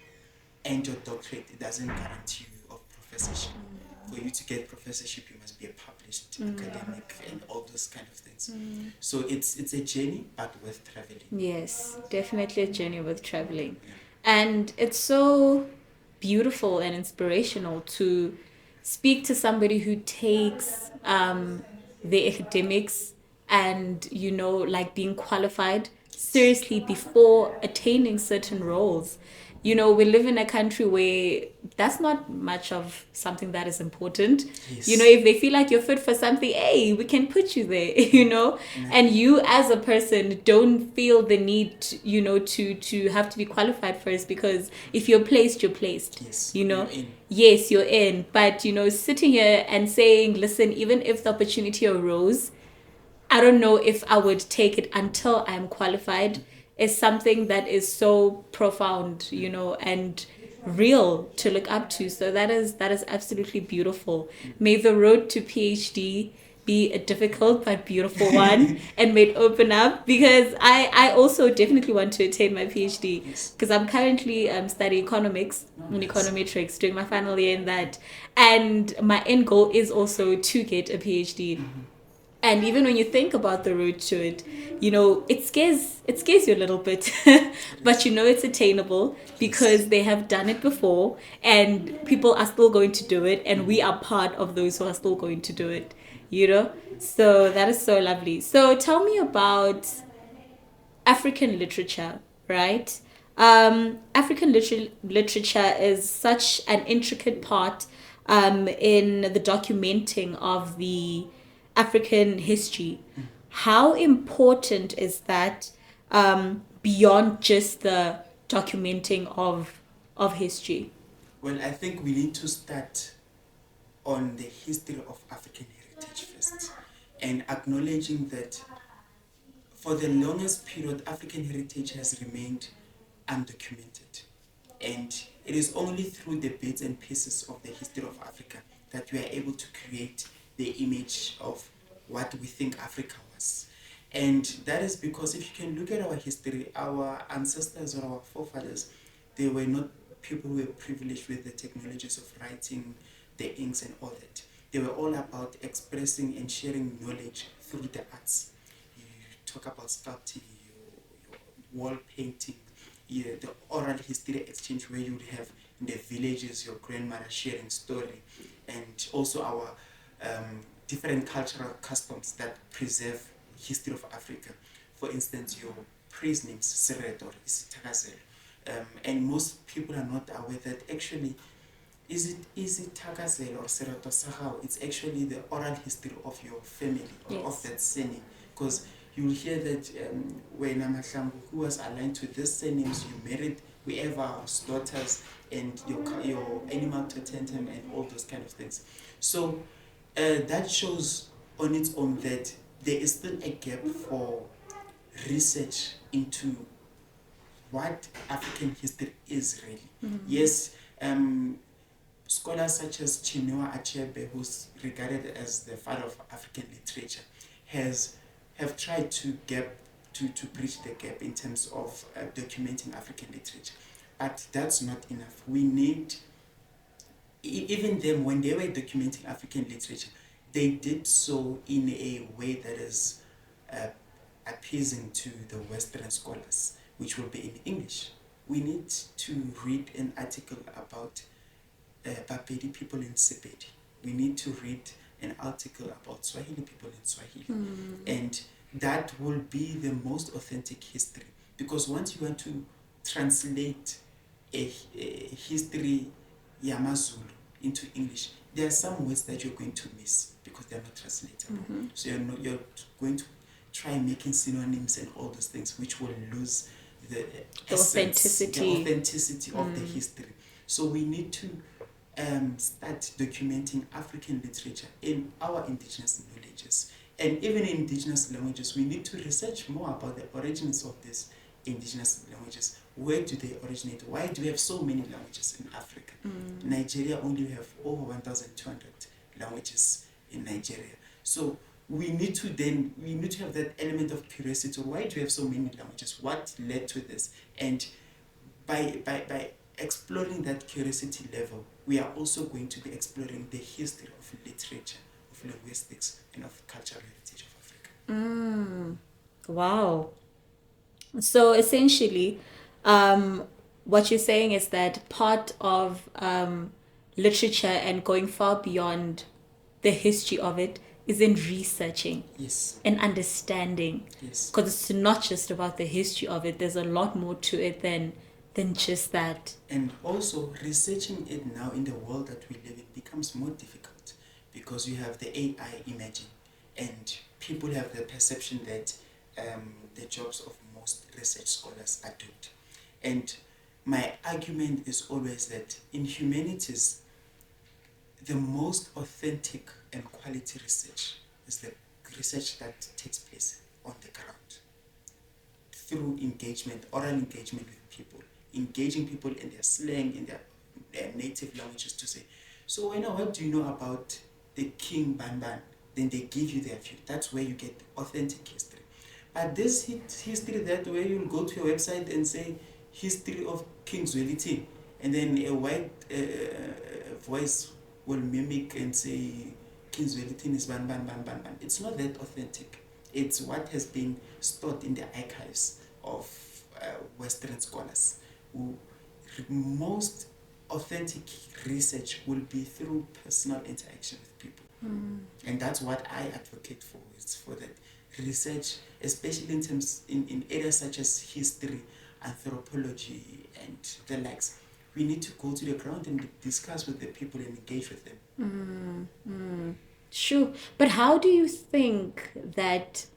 B: earned your doctorate, it doesn't guarantee you of professorship. For you to get professorship, you must be a published academic and all those kind of things. So it's a journey, but worth traveling.
A: Yes, definitely a journey worth traveling. And it's so beautiful and inspirational to speak to somebody who takes the academics and, like being qualified seriously before attaining certain roles. We live in a country where that's not much of something that is important.
B: Yes.
A: If they feel like you're fit for something, hey, we can put you there, and you as a person don't feel the need, to have to be qualified first, because if you're placed, you're placed.
B: Yes,
A: You're
B: in.
A: Yes, you're in. But, sitting here and saying, listen, even if the opportunity arose, I don't know if I would take it until I'm qualified, is something that is so profound, and real to look up to. So that is absolutely beautiful. May the road to PhD be a difficult but beautiful one, and may it open up, because I also definitely want to attain my PhD,
B: Yes.
A: because I'm currently studying economics and
B: Nice.
A: econometrics, doing my final year in that, and my end goal is also to get a PhD. And even when you think about the road to it, it scares you a little bit, but it's attainable because they have done it before, and people are still going to do it, and we are part of those who are still going to do it. So that is so lovely. So tell me about African literature, right? African literature is such an intricate part in the documenting of the African history. How important is that, beyond just the documenting of history?
B: Well, I think we need to start on the history of African heritage first, and acknowledging that for the longest period, African heritage has remained undocumented. And it is only through the bits and pieces of the history of Africa that we are able to create the image of what we think Africa was. And that is because if you can look at our history, our ancestors or our forefathers, they were not people who were privileged with the technologies of writing, the inks and all that. They were all about expressing and sharing knowledge through the arts. You talk about sculpting, your wall painting, the oral history exchange where you would have in the villages your grandmother sharing story, and also our different cultural customs that preserve history of Africa. For instance, your praise names Seret or Isitakazelo. And most people are not aware that actually is it Tagazel or Serato Sahau? It's actually the oral history of your family or of that surname. Because you'll hear that when Amahlangu, who was aligned to this surnames, you married whoever's daughters and your animal totem and all those kind of things. So that shows on its own that there is still a gap for research into what African history is really. Yes, scholars such as Chinua Achebe, who's regarded as the father of African literature, have tried to bridge the gap in terms of documenting African literature. But that's not enough. We need, even them, when they were documenting African literature, they did so in a way that is appeasing to the Western scholars, which will be in English. We need to read an article about Bapedi people in Sepedi. We need to read an article about Swahili people in Swahili. And that will be the most authentic history. Because once you want to translate a history Yamazulu into English, there are some words that you're going to miss because they're not translatable. So you're going to try making synonyms and all those things, which will lose the authenticity of the history. So we need to start documenting African literature in our indigenous knowledges. And even in indigenous languages, we need to research more about the origins of these indigenous languages. Where do they originate? Why do we have so many languages in Africa? Nigeria only have over 1,200 languages in Nigeria. So we need to have that element of curiosity. Why do we have so many languages? What led to this? And by exploring that curiosity level, we are also going to be exploring the history of literature, of linguistics, and of cultural heritage of Africa.
A: Wow. So essentially, what you're saying is that part of literature and going far beyond the history of it is in researching and understanding. Because it's not just about the history of it. There's a lot more to it than just that.
B: And also, researching it now in the world that we live in becomes more difficult because you have the AI emerging, and people have the perception that the jobs of most research scholars are doomed. And my argument is always that in humanities, the most authentic and quality research is the research that takes place on the ground through engagement, oral engagement with people, engaging people in their slang, in their native languages to say, so Wena, what do you know about the King Banban? Then they give you their view. That's where you get authentic history. But this history that where you'll go to your website and say history of King Zwelithini, and then a white voice will mimic and say King Zwelithini is ban ban ban ban ban. It's not that authentic. It's what has been stored in the archives of Western scholars. Most authentic research will be through personal interaction with people. And that's what I advocate for. It's for that research, especially in areas such as history, anthropology, and the likes. We need to go to the ground and discuss with the people and engage with them.
A: Sure. But how do you think that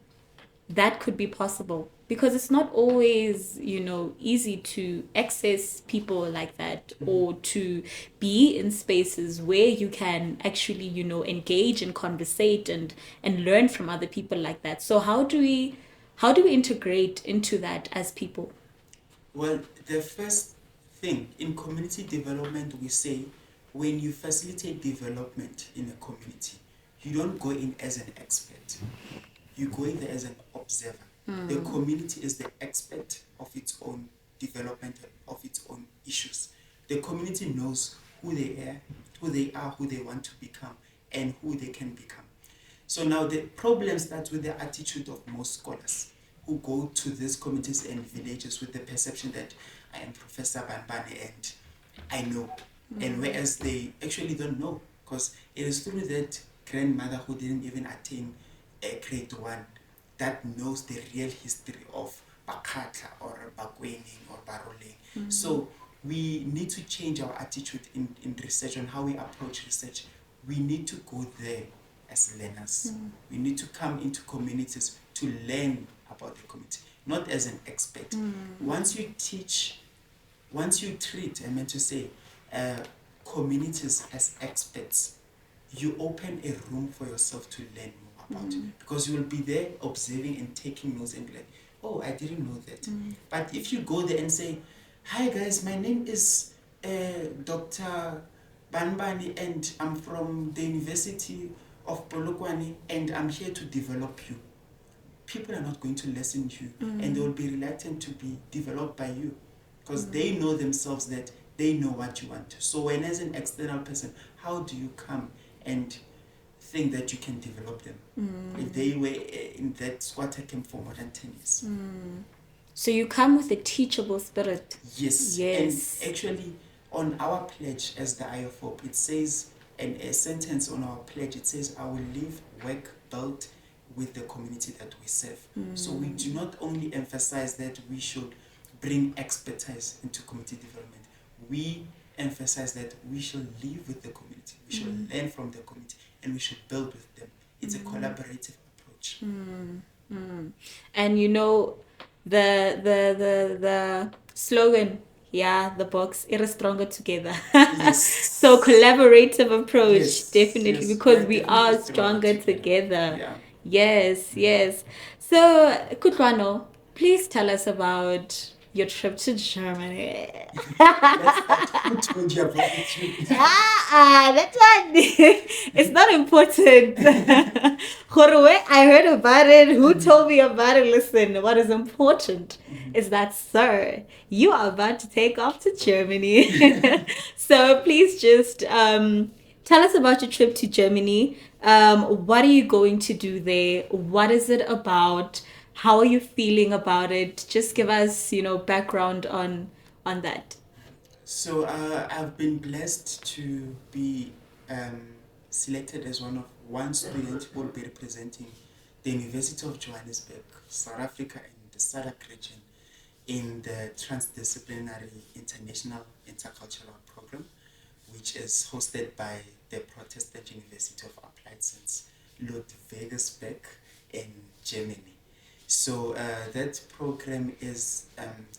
A: could be possible? Because it's not always, easy to access people like that, or to be in spaces where you can actually, engage and conversate and learn from other people like that. So how do we integrate into that as people?
B: Well, the first thing in community development, we say when you facilitate development in a community, you don't go in as an expert. You go in there as an observer. The community is the expert of its own development, of its own issues. The community knows who they are, who they want to become, and who they can become. So now the problem starts with the attitude of most scholars who go to these communities and villages with the perception that I am Professor Banbane and I know. And whereas they actually don't know, because it is through that grandmother who didn't even attain grade 1 that knows the real history of Bakatla or Bakwening or Baroling. So we need to change our attitude in research on how we approach research. We need to go there as learners. We need to come into communities to learn about the community, not as an expert. Once you treat, I meant to say, communities as experts, you open a room for yourself to learn more about it, because you will be there observing and taking notes and be like, oh, I didn't know that. But if you go there and say, hi guys, my name is Dr. Banbani and I'm from the University of Polokwane and I'm here to develop you, people are not going to listen to you, and they will be reluctant to be developed by you, because they know themselves that they know what you want. So when as an external person, how do you come and think that you can develop them if they were in that squatter camp for more than 10 years?
A: So you come with a teachable spirit.
B: Yes. And actually on our pledge as the Eye of Hope, it says, and a sentence on our pledge, it says, I will live, work, build with the community that we serve. So we do not only emphasize that we should bring expertise into community development, we emphasize that we should live with the community, we should learn from the community, and we should build with them. It's a collaborative approach.
A: And the slogan, the box, it is stronger together.
B: Yes.
A: So collaborative approach,
B: Yes,
A: definitely,
B: yes.
A: because
B: We
A: we
B: are
A: are
B: definitely
A: stronger
B: stronger
A: together.
B: Yeah.
A: Yes. So Kutlwano, please tell us about your trip to Germany.
B: Who told you about the trip?
A: That one. It's not important. Jorge, I heard about it. Who told me about it? Listen, what is important is that, sir, you are about to take off to Germany. So please just tell us about your trip to Germany. What are you going to do there? What is it about? How are you feeling about it? Just give us, background on that.
B: So I've been blessed to be selected as one student who will be representing the University of Johannesburg, South Africa, in the SADC region in the Transdisciplinary International Intercultural Program, which is hosted by the Protestant University of Applied Science, Ludwigsburg in Germany. So that program is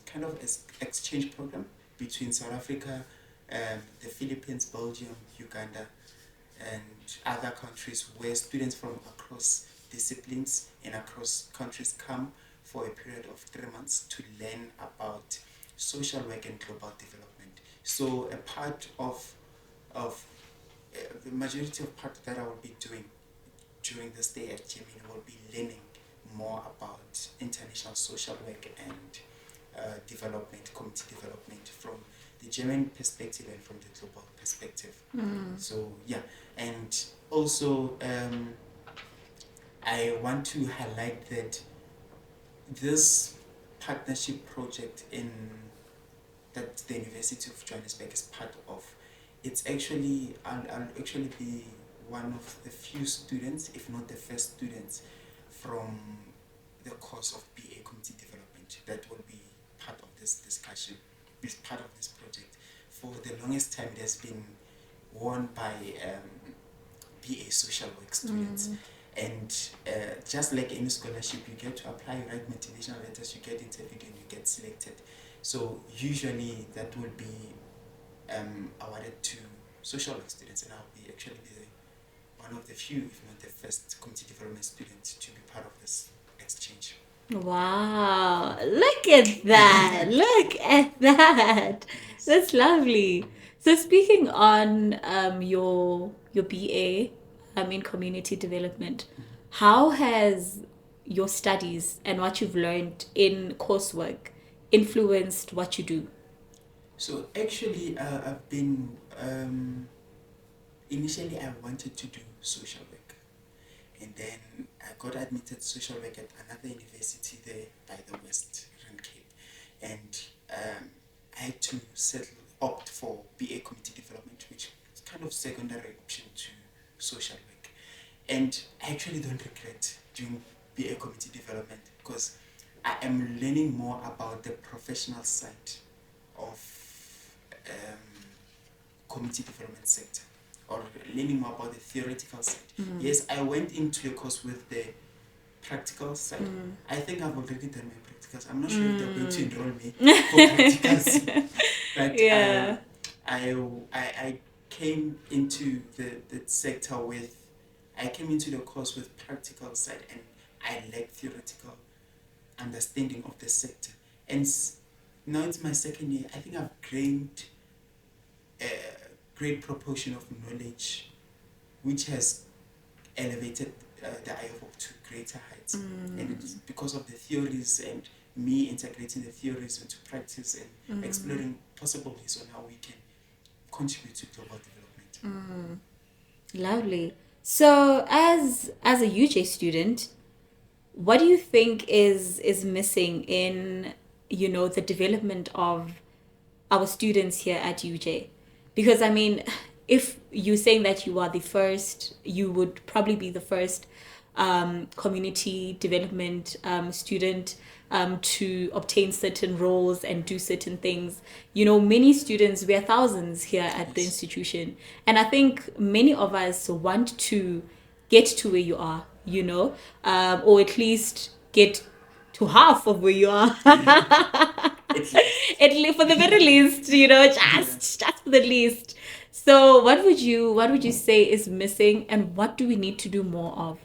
B: kind of an exchange program between South Africa, the Philippines, Belgium, Uganda, and other countries, where students from across disciplines and across countries come for a period of 3 months to learn about social work and global development. So a part of the majority of part that I will be doing during this day at Germany will be learning more about international social work and development, community development from the German perspective and from the global perspective. So yeah, and also I want to highlight that this partnership project that the University of Johannesburg is part of, I'll actually be one of the few students, if not the first students, from the course of BA Community Development that will be part of this discussion, is part of this project. For the longest time, it has been won by BA Social Work students. And just like any scholarship, you get to apply, you write motivational letters, you get interviewed, and you get selected. So usually that will be awarded to social work students, and I'll be actually one of the few, if not the first, community development student to be part of this exchange.
A: Wow, look at that. Look at that.
B: Yes.
A: That's lovely. So speaking on your BA in community development, how has your studies and what you've learned in coursework influenced what you do?
B: So actually, I've been initially I wanted to do social work, and then I got admitted to social work at another university there by the West Cape, and I had to opt for BA Community Development, which is kind of secondary option to social work, and I actually don't regret doing BA Community Development because I am learning more about the professional side of community development sector, or learning more about the theoretical side. Yes, I went into the course with the practical side. I think I've already done my practicals. I'm not sure if they're going to enroll me for practicals, but
A: Yeah.
B: I came into the sector with, I came into the course with practical side, and I lacked theoretical understanding of the sector. And now it's my second year. I think I've gained a great proportion of knowledge, which has elevated the IFO to greater heights. And it's because of the theories and me integrating the theories into practice and exploring possible ways on how we can contribute to global development.
A: Lovely. So as a UJ student, what do you think is missing in the development of our students here at UJ? Because I mean, if you're saying that you are the first, you would probably be the first community development student to obtain certain roles and do certain things. Many students, we are thousands here at the institution, and I think many of us want to get to where you are, or at least get to half of where you are. For the very least, just for the least. So what would you say is missing, and what do we need to do more of?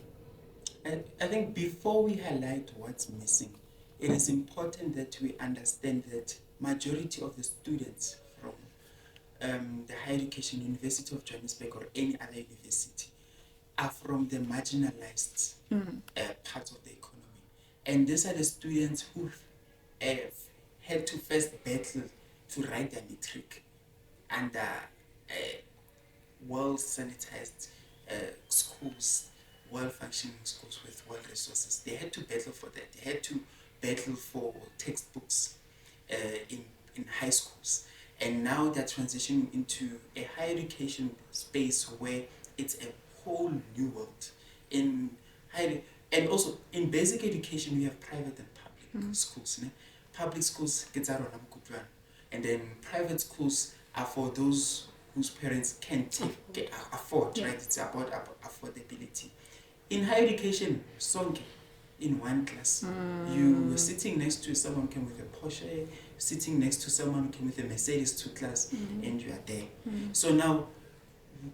B: I think before we highlight what's missing, it is important that we understand that majority of the students from the higher education, University of Johannesburg or any other university, are from the marginalized part of the economy. And these are the students who had to first battle to write their matric under well-sanitized schools, well-functioning schools with well resources. They had to battle for that. They had to battle for textbooks in high schools. And now they're transitioning into a higher education space where it's a whole new world. And also in basic education, we have private and public schools. Ne? Public schools get out of Kutlwano, and then private schools are for those whose parents can afford. Right? It's about affordability. In higher education, sonke in one class, you were sitting next to someone who came with a Porsche, sitting next to someone who came with a Mercedes 2 class, and you are there. So now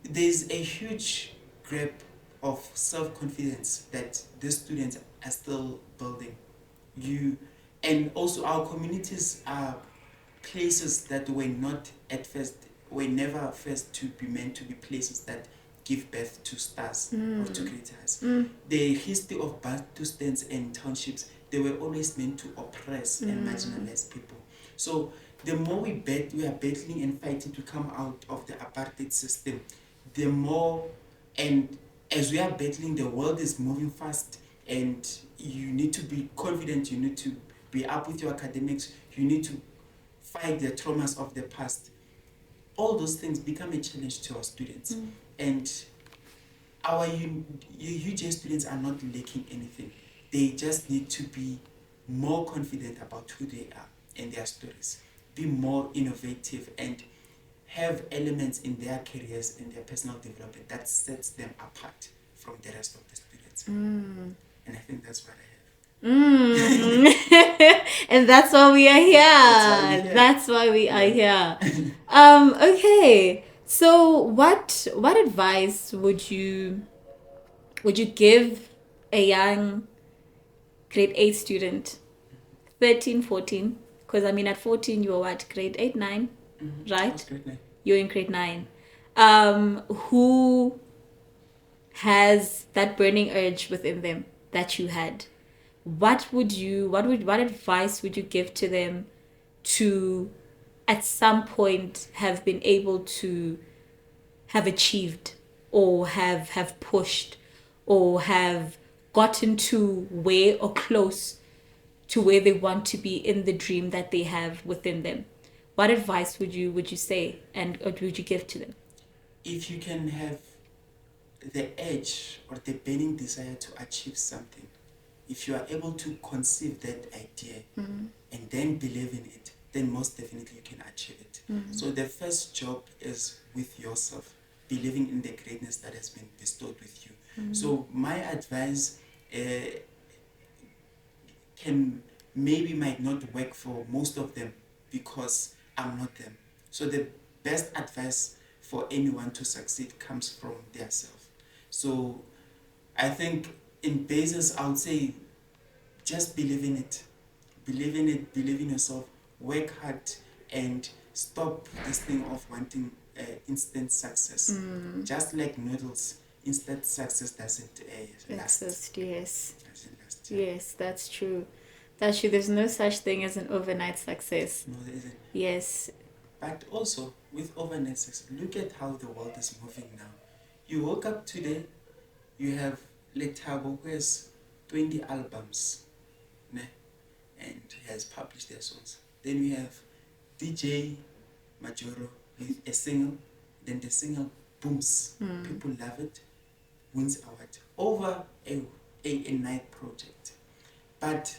B: there's a huge gap of self-confidence that these students are still building. And also our communities are places that were not at first, were never first to be meant to be places that give birth to stars or to creators. The history of Bantustans and townships, they were always meant to oppress and marginalize people. So the more we are battling and fighting to come out of the apartheid system, the more, and as we are battling, the world is moving fast, and you need to be confident, you need to be up with your academics, you need to fight the traumas of the past. All those things become a challenge to our students. And our UJ students are not lacking anything. They just need to be more confident about who they are and their stories, be more innovative, and have elements in their careers and their personal development that sets them apart from the rest of the students. And I think that's what I have.
A: And that's why we are here. That's why we are here. Okay. So what advice would you give a young grade 8 student, 13, 14? Because I mean, at 14 you were what, grade 8, 9, right?
B: Grade 9.
A: You're in grade 9. Who has that burning urge within them that you had? What advice would you give to them to at some point have been able to have achieved or have pushed or have gotten to where or close to where they want to be in the dream that they have within them? What advice would you say and or would you give to them?
B: If you can have the edge or the burning desire to achieve something, if you are able to conceive that idea and then believe in it, then most definitely you can achieve it. So the first job is with yourself, believing in the greatness that has been bestowed with you. So my advice might not work for most of them because I'm not them. So the best advice for anyone to succeed comes from their self. So I think in basis, I would say just believe in it. Believe in it, believe in yourself, work hard, and stop this thing of wanting instant success. Just like noodles, instant success doesn't last.
A: Yes.
B: Doesn't last.
A: Yes, that's true. That's true. There's no such thing as an overnight success.
B: No, there isn't.
A: Yes.
B: But also, with overnight success, look at how the world is moving now. You woke up today, you have Letabo, who has 20 albums, ne? And has published their songs. Then we have DJ Majoro with a single, then the single booms. People love it, wins award over a night project. But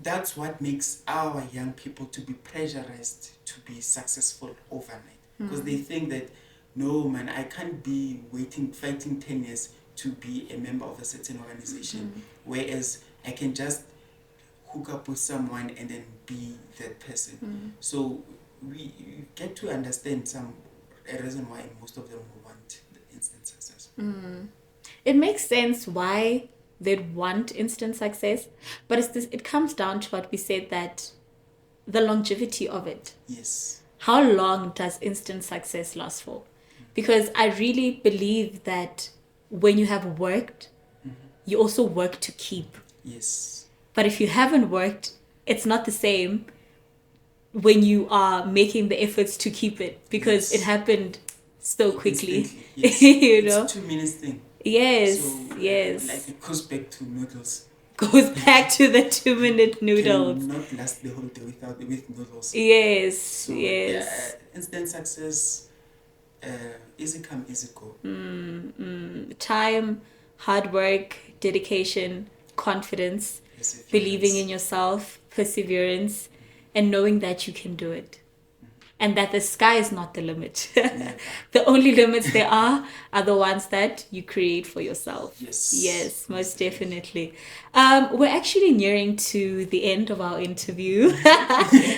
B: that's what makes our young people to be pressurized to be successful overnight. Because they think that, no man, I can't be fighting 10 years to be a member of a certain organization. Whereas I can just hook up with someone and then be that person. So we get to understand a reason why most of them want the instant success.
A: It makes sense why they'd want instant success, but it comes down to what we said, that the longevity of it.
B: Yes.
A: How long does instant success last for? Because I really believe that when you have worked, you also work to keep.
B: Yes.
A: But if you haven't worked, it's not the same when you are making the efforts to keep it, because it happened so quickly.
B: Yes.
A: You know?
B: It's 2 minutes thing.
A: Yes,
B: So,
A: yes.
B: like it goes back to noodles.
A: Goes back to the 2-minute noodles.
B: Cannot last the whole day with noodles.
A: Yes,
B: So,
A: yes.
B: Instant success, easy come, easy go.
A: Time, hard work, dedication, confidence, believing in yourself, perseverance, and knowing that you can do it. And that the sky is not the limit. The only limits there are the ones that you create for yourself. Yes, most definitely. We're actually nearing to the end of our interview.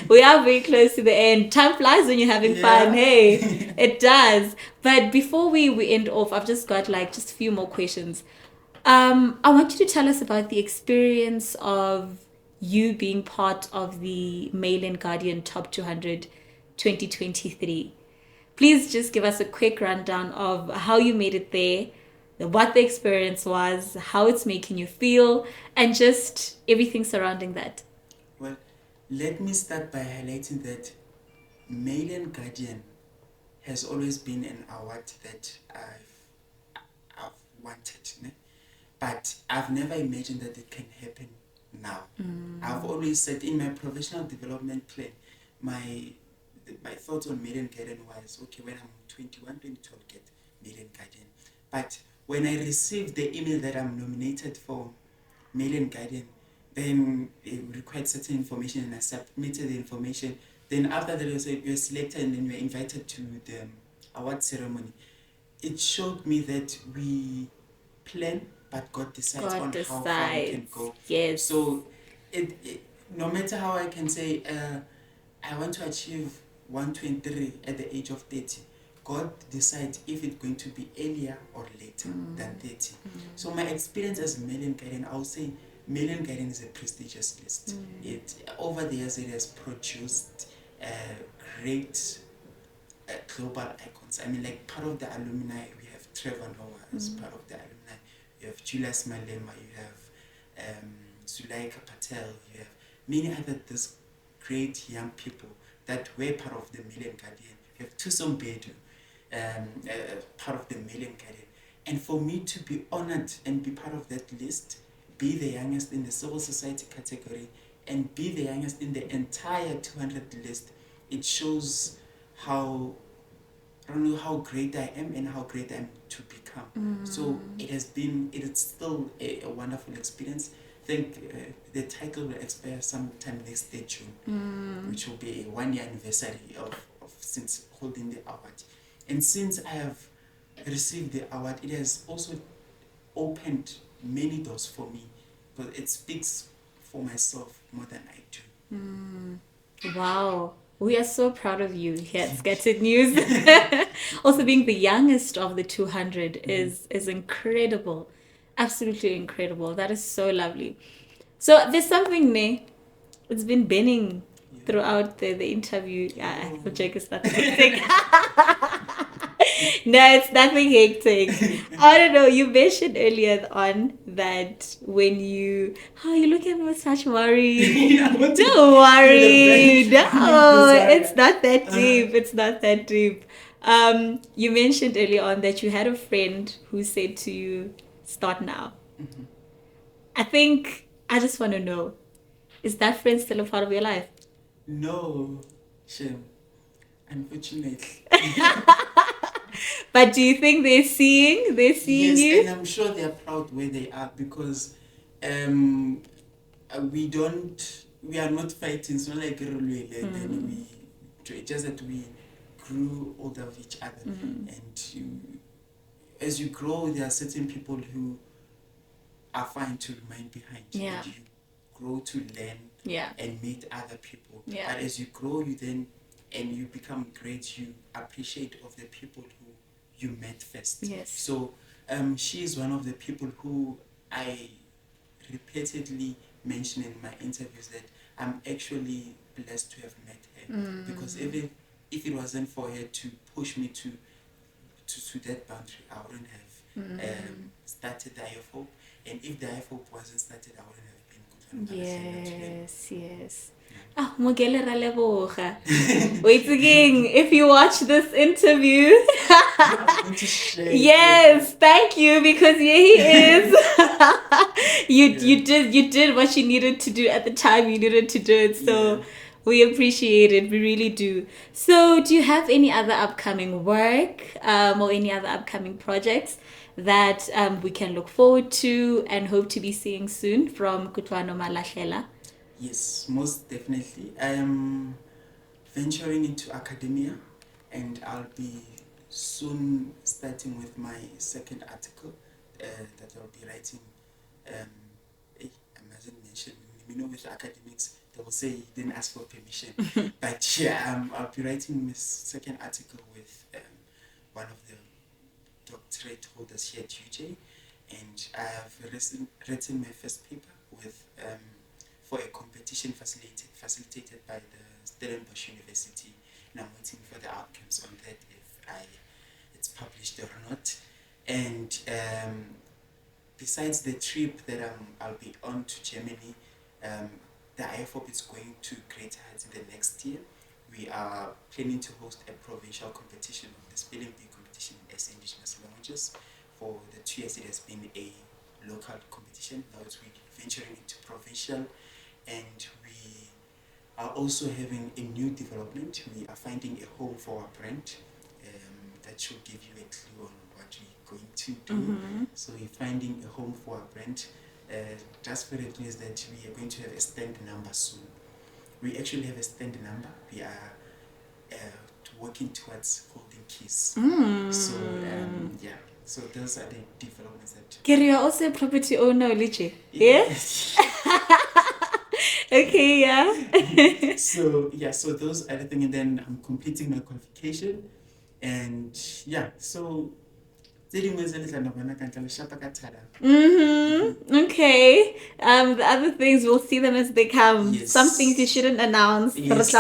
A: We are very close to the end. Time flies when you're having fun. Hey, it does. But before we end off, I've just got just a few more questions. I want you to tell us about the experience of you being part of the Mail and Guardian Top 200 2023. Please just give us a quick rundown of how you made it there, what the experience was, how it's making you feel, and just everything surrounding that.
B: Well, let me start by highlighting that Mail and Guardian has always been an award that I've wanted, né? But I've never imagined that it can happen now. I've always said in my professional development plan, my thoughts on Mail and Guardian was, okay, when I'm 21, 22, I'll get Mail and Guardian. But when I received the email that I'm nominated for Mail and Guardian, then it required certain information and I submitted the information. Then after that, you're selected and then you're invited to the award ceremony. It showed me that we plan, but God decides on how far we can go.
A: Yes.
B: So, no matter how I can say, I want to achieve 123 at the age of 30, God decides if it's going to be earlier or later than 30. So my experience as Mail and Guardian, I would say Mail and Guardian is a prestigious list. Over the years, it has produced great global icons. I mean, like part of the alumni, we have Trevor Noah as part of the alumni. You have Julius Malema, you have Zulaika Patel, you have many other these great young people that were part of the Mail and Guardian. You have Tusom Bedu, part of the Mail and Guardian. And for me to be honored and be part of that list, be the youngest in the civil society category, and be the youngest in the entire 200 list, it shows how, I don't know how great I am and how great I am to become. So it is still a wonderful experience. I think the title will expire sometime next day, June, which will be a 1-year anniversary of since holding the award. And since I have received the award, it has also opened many doors for me, but it speaks for myself more than I do.
A: Wow. We are so proud of you here at Scattered News. Also, being the youngest of the 200 is incredible. Absolutely incredible. That is so lovely. So there's something there. It's been burning throughout the interview. The joke is nothing hectic. No, it's nothing hectic. I don't know. You mentioned earlier on that when you look at me with such worry. Don't worry. No, it's not that deep. It's not that deep. You mentioned earlier on that you had a friend who said to you, "Start now." I think I just want to know, is that friend still a part of your life?
B: No, shame. Unfortunately.
A: But do you think they're seeing
B: Yes,
A: you?
B: and I'm sure they're proud where they are because we are not fighting. It's not like then just that we grew older of each other. And as you grow, there are certain people who are fine to remain behind.
A: Yeah.
B: And you grow to learn and meet other people.
A: Yeah.
B: But as you grow, and you become great, you appreciate of the people who you met first.
A: Yes.
B: So she is one of the people who I repeatedly mention in my interviews that I'm actually blessed to have met her. Because even if it wasn't for her to push me to that boundary, I wouldn't have started the Eye of Hope. And if the Eye of Hope wasn't started, I wouldn't have been Kutloano Malahela today.
A: Yes. Mogele ra leboga. Wait again, if you watch this interview, yes, thank you, because here he is. You did what you needed to do at the time you needed to do it. So we appreciate it. We really do. So do you have any other upcoming work or any other upcoming projects that we can look forward to and hope to be seeing soon from Kutloano Malahela?
B: Yes, most definitely. I am venturing into academia, and I'll be soon starting with my second article that I'll be writing. I mustn't mention, with academics, they will say you didn't ask for permission. But I'll be writing my second article with one of the doctorate holders here at UJ, and I have written my first paper with for a competition facilitated by the Stellenbosch University, and I'm waiting for the outcomes on that if it's published or not. And besides the trip that I'll be on to Germany, the IFOP is going to Great Heights in the next year. We are planning to host a provincial competition of the spelling bee competition as indigenous languages. For the 2 years it has been a local competition. Now we're venturing into provincial, and we are also having a new development. We are finding a home for our brand. That should give you a clue on what we're going to do. So we're finding a home for our brand. Just for the clue is that we are going to have a stand number soon. We actually have a stand number. We are working towards holding keys. So yeah. So those are the developments that.
A: Gary, you're also a property owner, Liche. Yes. Okay, yeah.
B: So those are the things, and then I'm completing my qualification, and yeah. So.
A: Okay. The other things, we'll see them as they come.
B: Yes.
A: Some things you shouldn't announce.
B: Yes.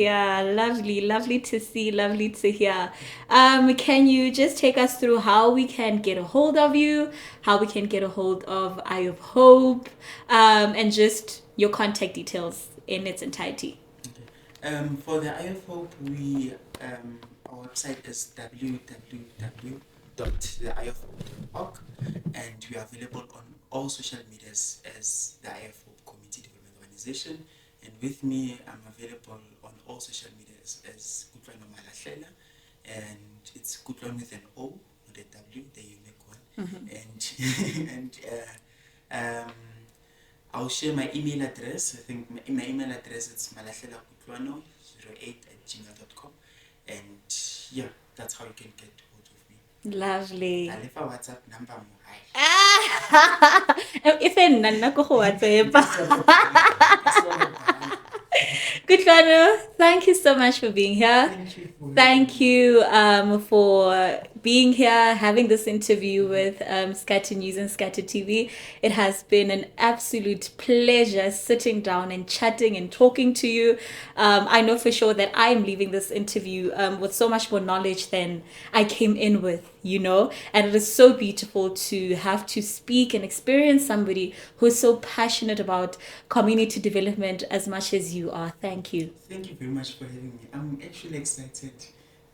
A: Yeah. Lovely to see, lovely to hear. Can you just take us through how we can get a hold of you, how we can get a hold of Eye of Hope, and just your contact details in its entirety?
B: For the Eye of Hope, our website is www.theeyeofhope.org, and we are available on all social medias as the Eye of Hope Community Development Organization. And with me, I'm available on all social medias as Kutloano Malahlela, and it's Kutlwano with an O, not a W, the unique one. And I'll share my email address. I think my email address is malahela08@gmail.com, and yeah, that's how you can get hold of me.
A: Lovely.
B: I left a WhatsApp number.
A: If nana ko go WhatsApp. Kutlwano, thank you so much for being here. Thank you for being here, having this interview with Scatter News and Scatter TV. It has been an absolute pleasure sitting down and chatting and talking to you. I know for sure that I'm leaving this interview with so much more knowledge than I came in with, and it is so beautiful to have to speak and experience somebody who is so passionate about community development as much as you are. Thank you.
B: Thank you very much for having me. I'm actually excited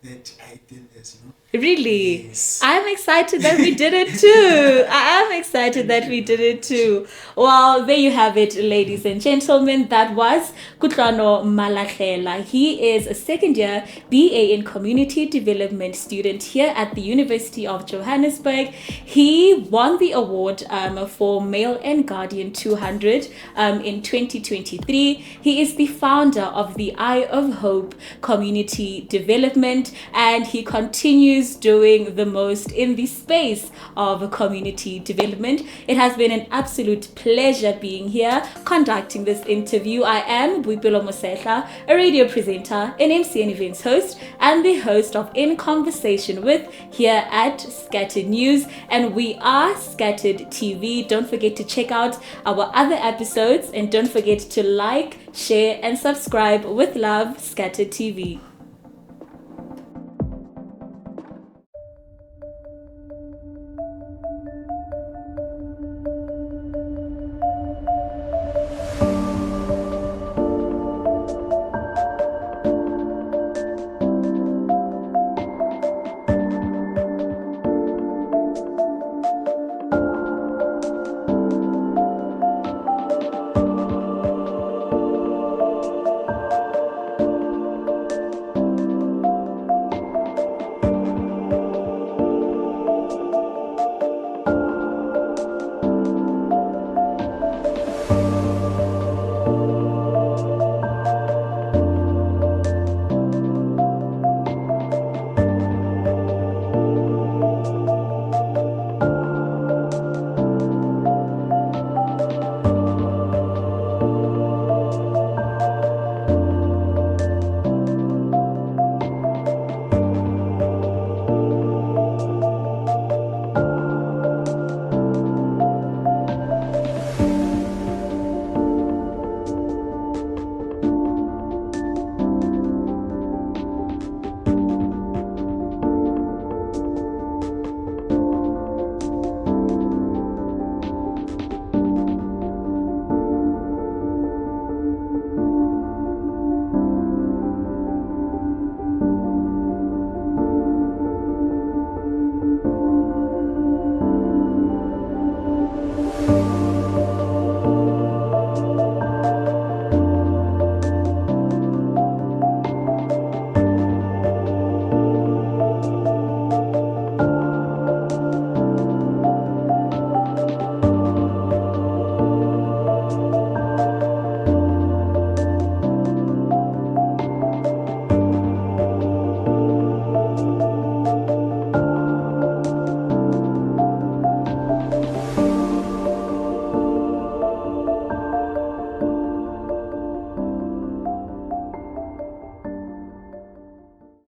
B: that I did this,
A: Really?
B: Yes.
A: I'm excited that we did it too. I am excited that we did it too. Well, there you have it, ladies and gentlemen. That was Kutloano Malahela. He is a second year BA in Community Development student here at the University of Johannesburg. He won the award for Male and Guardian 200 in 2023. He is the founder of the Eye of Hope Community Development, and he continues doing the most in the space of community development. It has been an absolute pleasure being here conducting this interview. I am Boipelo Mosehla, a radio presenter, an MC and events host, and the host of In Conversation With here at Scattered News, and we are Scattered TV. Don't forget to check out our other episodes, and don't forget to like, share, and subscribe. With love, Scattered TV.